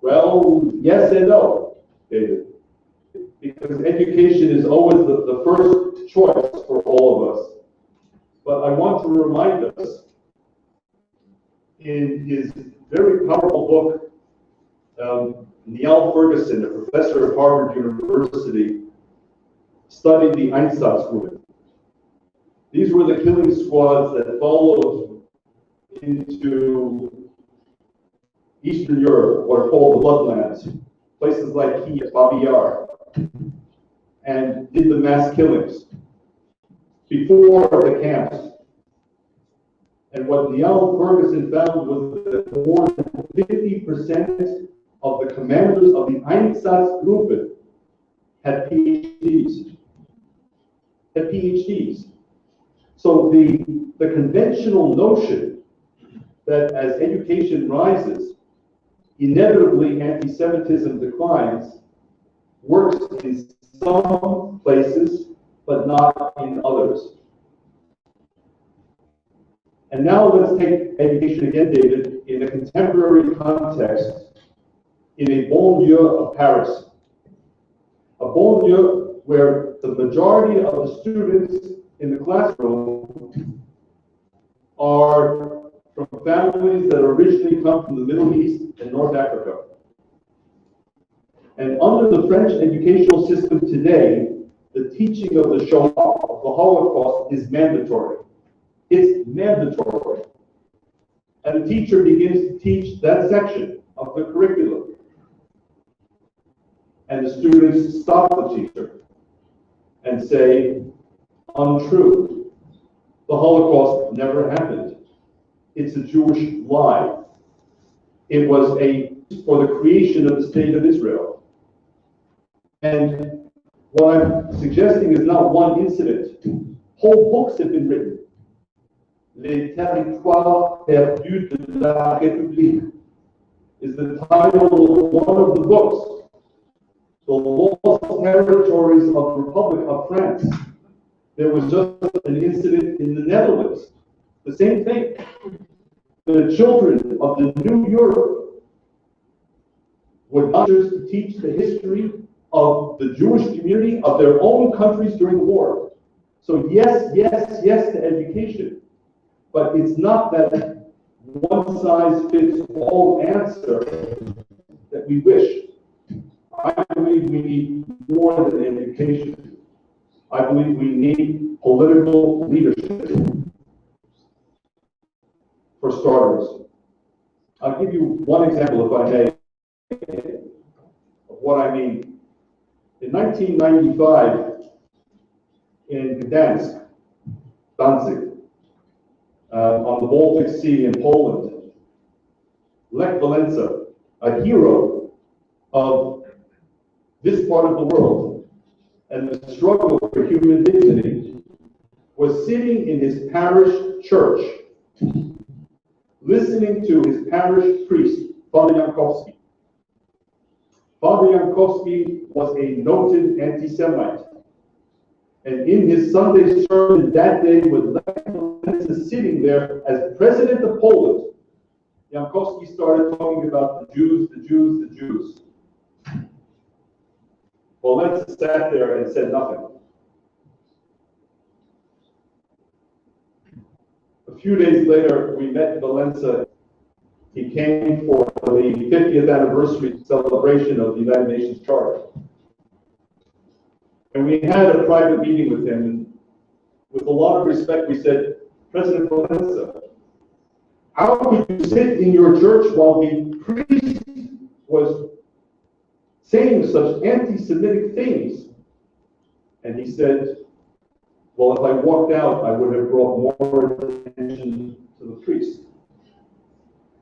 Well, yes and no, David. because education is always the first choice for all of us. But I want to remind us, in his very powerful book, Niall Ferguson, a professor at Harvard University, studied the Einsatzgruppen. These were the killing squads that followed into Eastern Europe, what are called the Bloodlands, places like Kiev, Babi Yar, and did the mass killings before the camps. And what Niall Ferguson found was that more than 50% of the commanders of the Einsatzgruppen had PhDs. So the conventional notion that as education rises, inevitably anti-Semitism declines works in some places, but not in others. And now let's take education again, David, in a contemporary context, in a banlieue of Paris. A banlieue where the majority of the students in the classroom are from families that originally come from the Middle East and North Africa. And under the French educational system today, the teaching of the Shoah, of the Holocaust, is mandatory. It's mandatory. And the teacher begins to teach that section of the curriculum. And the students stop the teacher and say, untrue. The Holocaust never happened. It's a Jewish lie. It was for the creation of the state of Israel. And what I'm suggesting is not one incident. Whole books have been written. Les territoires perdus de la République is the title of one of the books. The lost territories of the Republic of France. There was just an incident in the Netherlands. The same thing. The children of the New Europe were not just to teach the history of the Jewish community of their own countries during the war. So yes, yes, yes to education. But it's not that one-size-fits-all answer that we wish. I believe we need more than education. I believe we need political leadership. For starters, I'll give you one example, if I may, of what I mean. In 1995, in Gdansk, Danzig, on the Baltic Sea in Poland, Lech Walesa, a hero of this part of the world and the struggle for human dignity, was sitting in his parish church, listening to his parish priest, Father Jankowski. Father Jankowski was a noted anti-Semite. And in his Sunday sermon that day, with Lech Walesa sitting there as president of Poland, Jankowski started talking about the Jews, the Jews, the Jews. Walesa sat there and said nothing. A few days later, we met Walesa. He came for the 50th anniversary celebration of the United Nations Charter. And we had a private meeting with him, and with a lot of respect, we said, President Walesa, how could you sit in your church while the priest was saying such anti-Semitic things? And he said, well, if I walked out, I would have brought more attention to the priest.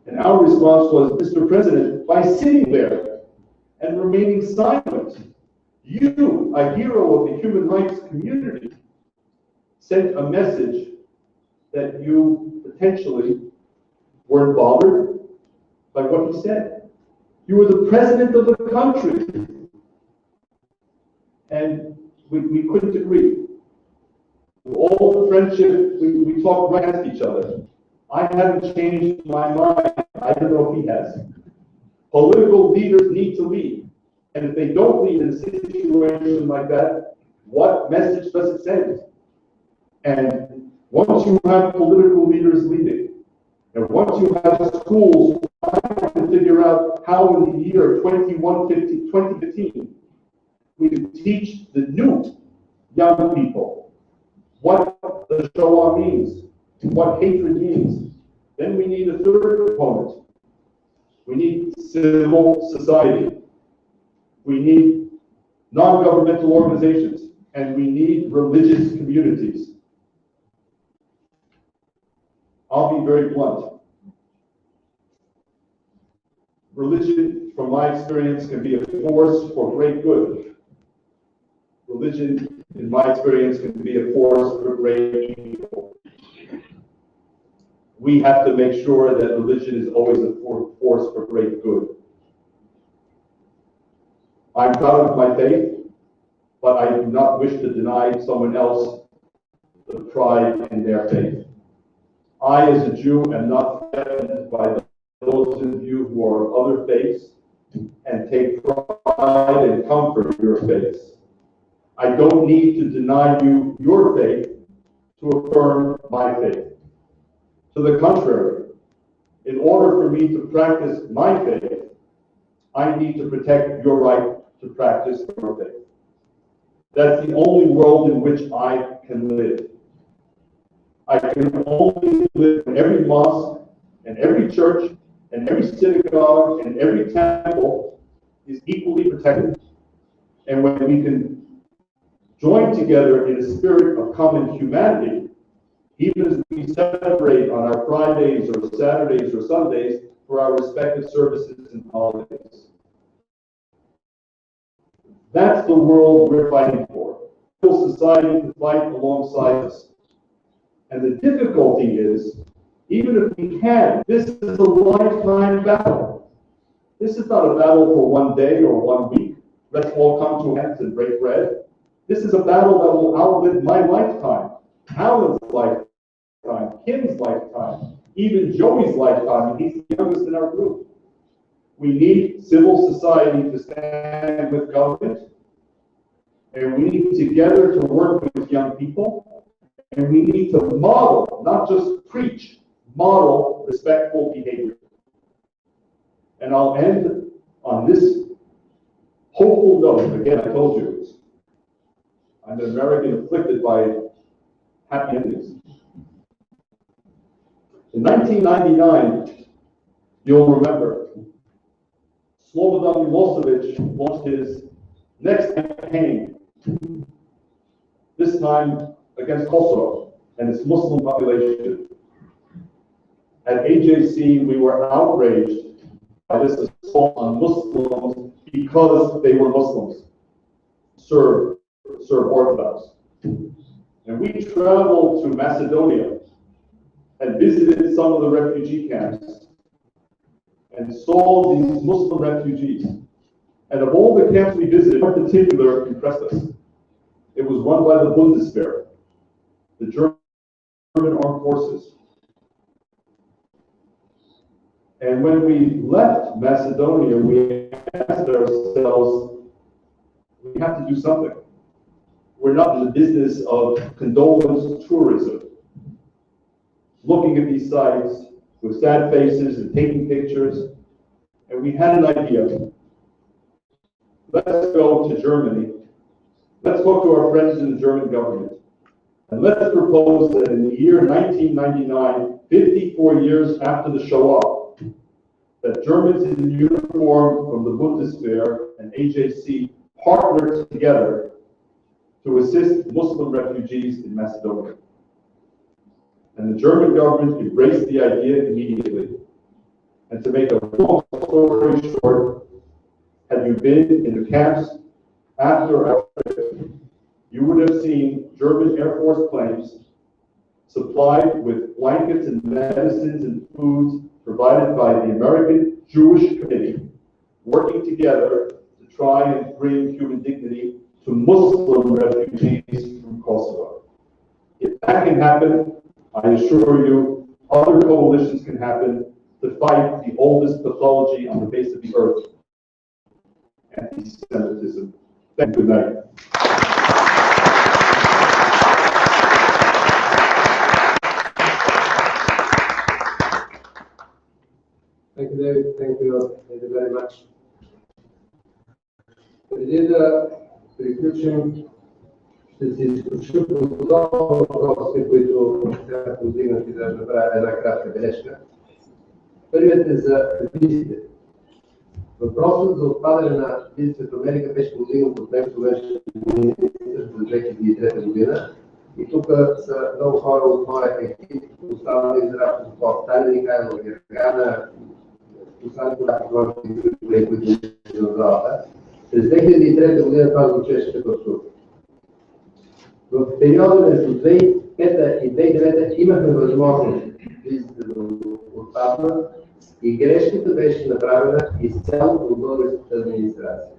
And our response was, Mr. President, by sitting there and remaining silent, you, a hero of the human rights community, sent a message that you potentially weren't bothered by what he said. You were the president of the country. And we couldn't agree. With all the friendship, we talked right past each other. I haven't changed my mind. I don't know if he has. Political leaders need to lead. And if they don't lead in a situation like that, what message does it send? And once you have political leaders leading, and once you have schools trying to figure out how in the year 2015, we can teach the new young people what the Shoah means, what hatred means, then we need a third component. We need civil society. We need non-governmental organizations, and we need religious communities. I'll be very blunt. Religion, from my experience, can be a force for great good. Religion, in my experience, can be a force for great evil. We have to make sure that religion is always a force for great good. I'm proud of my faith, but I do not wish to deny someone else the pride in their faith. I, as a Jew, am not threatened by those of you who are of other faiths and take pride and comfort in your faiths. I don't need to deny you your faith to affirm my faith. To the contrary, in order for me to practice my faith, I need to protect your right to practice your faith. That's the only world in which I can live. I can only live in every mosque and every church and every synagogue and every temple is equally protected. And when we can join together in a spirit of common humanity, even as we celebrate on our Fridays or Saturdays or Sundays for our respective services and holidays. That's the world we're fighting for. Civil society to fight alongside us. And the difficulty is, even if we can, this is a lifetime battle. This is not a battle for one day or 1 week. Let's all come to hands and break bread. This is a battle that will outlive my lifetime, Alan's lifetime, Kim's lifetime, even Joey's lifetime, and he's the youngest in our group. We need civil society to stand with government, and we need together to work with young people, and we need to model, not just preach, model respectful behavior. And I'll end on this hopeful note. Again, I told you, I'm an American afflicted by happy endings. In 1999, you'll remember, Slobodan Milosevic launched his next campaign, this time against Kosovo and its Muslim population. At AJC, we were outraged by this assault on Muslims because they were Muslims, Serb Orthodox. And we traveled to Macedonia and visited some of the refugee camps and saw these Muslim refugees. And of all the camps we visited, one particular impressed us. It was run by the Bundeswehr, the German armed forces. And when we left Macedonia, we asked ourselves, we have to do something. We're not in the business of condolence tourism, looking at these sites with sad faces and taking pictures. And we had an idea. Let's go to Germany. Let's talk to our friends in the German government. And let's propose that in the year 1999, 54 years after the Shoah, that Germans in uniform from the Bundeswehr and AJC partner together to assist Muslim refugees in Macedonia. And the German government embraced the idea immediately. And to make a long story short, had you been in the camps after our trip, you would have seen German Air Force planes supplied with blankets and medicines and foods provided by the American Jewish Committee, working together to try and bring human dignity to Muslim refugees from Kosovo. If that can happen, I assure you, other coalitions can happen to fight the oldest pathology on the face of the earth. anti-Semitism. Thank you. Good night. Thank you, David. Thank you very much. Преди да приключим, ще си изключим въпросите, които бяха повдигнати, да направя една кратка бележка. Първият е за визите. Въпросът за отпадане на визите в Америка беше повдигнат от него външен министър за 2003 година. И тук са много хора от моя екип, останали израстват от Таня Михайлова, Гергана, останали колеги, които са в залата. През 2003 година това звучеше като абсурд. В периода между 2005 и 2009 имахме възможност визите да отпаднат и грешката беше направена изцяло от българската администрация.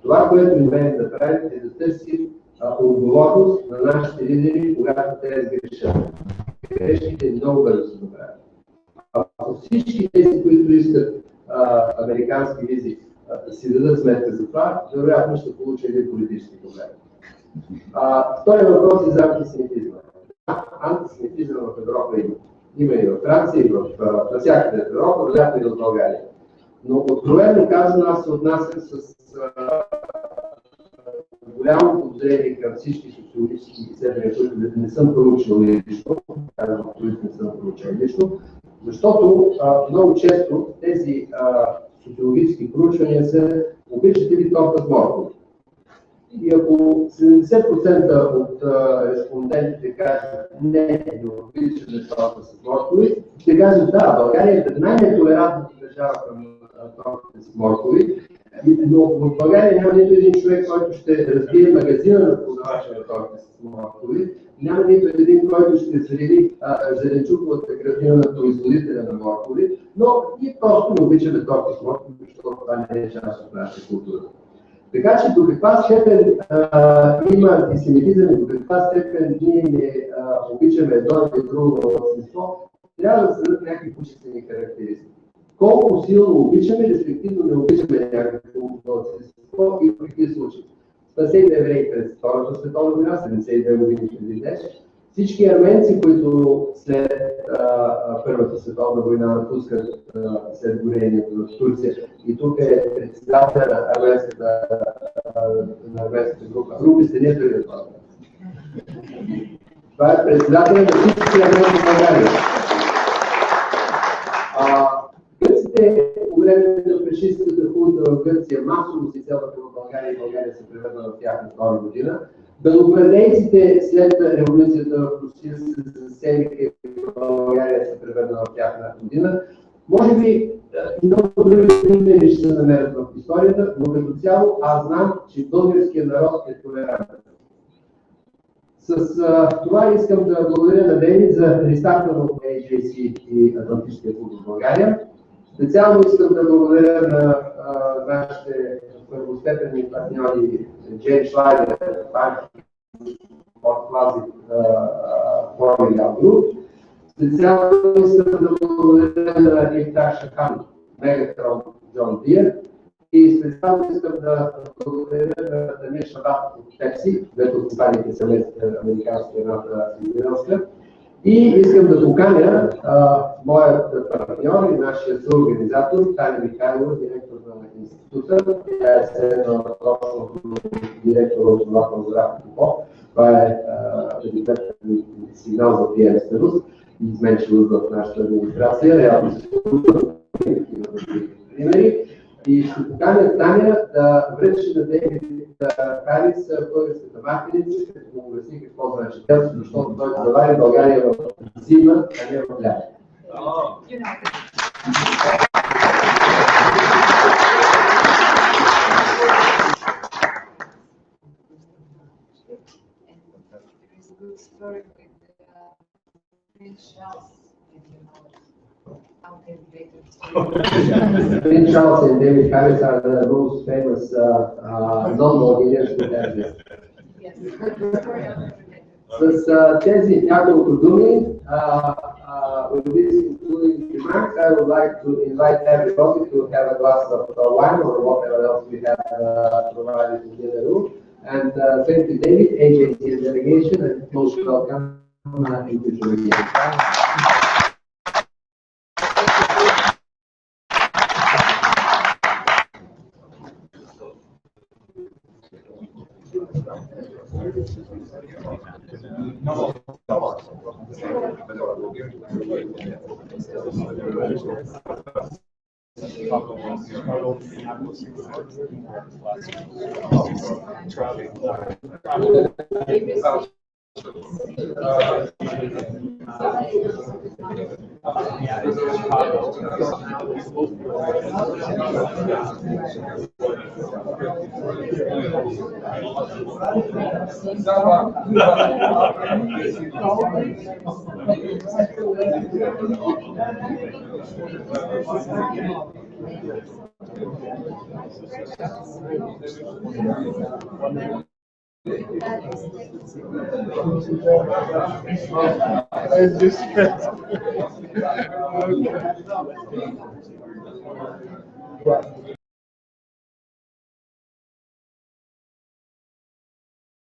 Това, което имаме да правим, е да търсим отговорност на нашите лидери, когато те сгрешат. Грешките много бързо се направят. Ако всички тези, които искат американски визи, си дадат сметка за това, вероятно ще получи един политически проблем. Втория въпрос е за антисемитизма. Антисемитизъм в Европа има. Има и в Франция, и навсякъде в Европа, вероятно и в България. Но откровено казано, аз се отнасям с голямо подозрение към всички социологически изследвания, които не съм проучил лично, които не съм проучил лично, защото много често тези социологически проучвания са обичате ли торта с моркови. И ако 70% от респондентите кажат не, не обичаме торта с моркови, ще кажат да, България е най-нетолерантната държава към тортата с моркови, но в България няма нито един човек, който ще разбие магазина на продавача на торта с моркови, няма нито един, който ще зрели зеленчуковата градина на производителя на моркови, но ние просто не обичаме торта с моркови, защото това не е част от нашата култура. Така че до каква степен има антисемитизъм и до каква степен ние не обичаме едно или друго малцинство, трябва да се дадат някакви качествени характеристики. Колко силно обичаме, респективно не обичаме някакво малцинство и в какви случаи. Спасейте евреи през Втората световна война, 72 години преди днес. Всички арменци, които след Първата световна война напускат след горението в Турция, и тук е председател на арменската група. Групи сте не преди това. Това е председател на всички арменци в България. Гърците по време на фашистката хунта в Гърция масово си целваха в България и България се превърна в тяхна втора година. Белогвардейците след революцията в Русия се заселиха и България се превърна в тяхна година. Може би много други примери ще се намерят в историята, но като цяло аз знам, че българският народ е толерантен. С това искам да благодаря на Дейвид за рестарта на AJC и Атлантическия клуб в България. Специално искам да благодаря на нашите първостепенни партньори Джейн Шлайдер, от Класик Формула Груп. Специално искам да благодаря на Ифтар Шахан, Мегатрон Джон Диер. И специално искам да благодаря на Дамир Шабат от Пепси, където компаниите са американска едната израелска. И искам да поканя моят партньор и нашия съорганизатор Таня Михайлова, директор на института. Тя е седна точно директор от Образователно здравно ниво. Това е сигнал за приемственост и изменчивост в нашата администрация. Реално се случва примери. И ще поканя Таня да връчи на Дейвид Харис българската материца, като му обясни какво значи тя, защото той завари България в зима, а не в лято. Prince Charles and David Harris are the most famous non-Bulgarians who have this. С тези няколко думи with these concluding remarks, I would like to invite everybody to have a glass of wine or whatever else we have provided in the other room. And thank you, David, AJC and delegation, and most welcome. Thank you, Julie. Okay.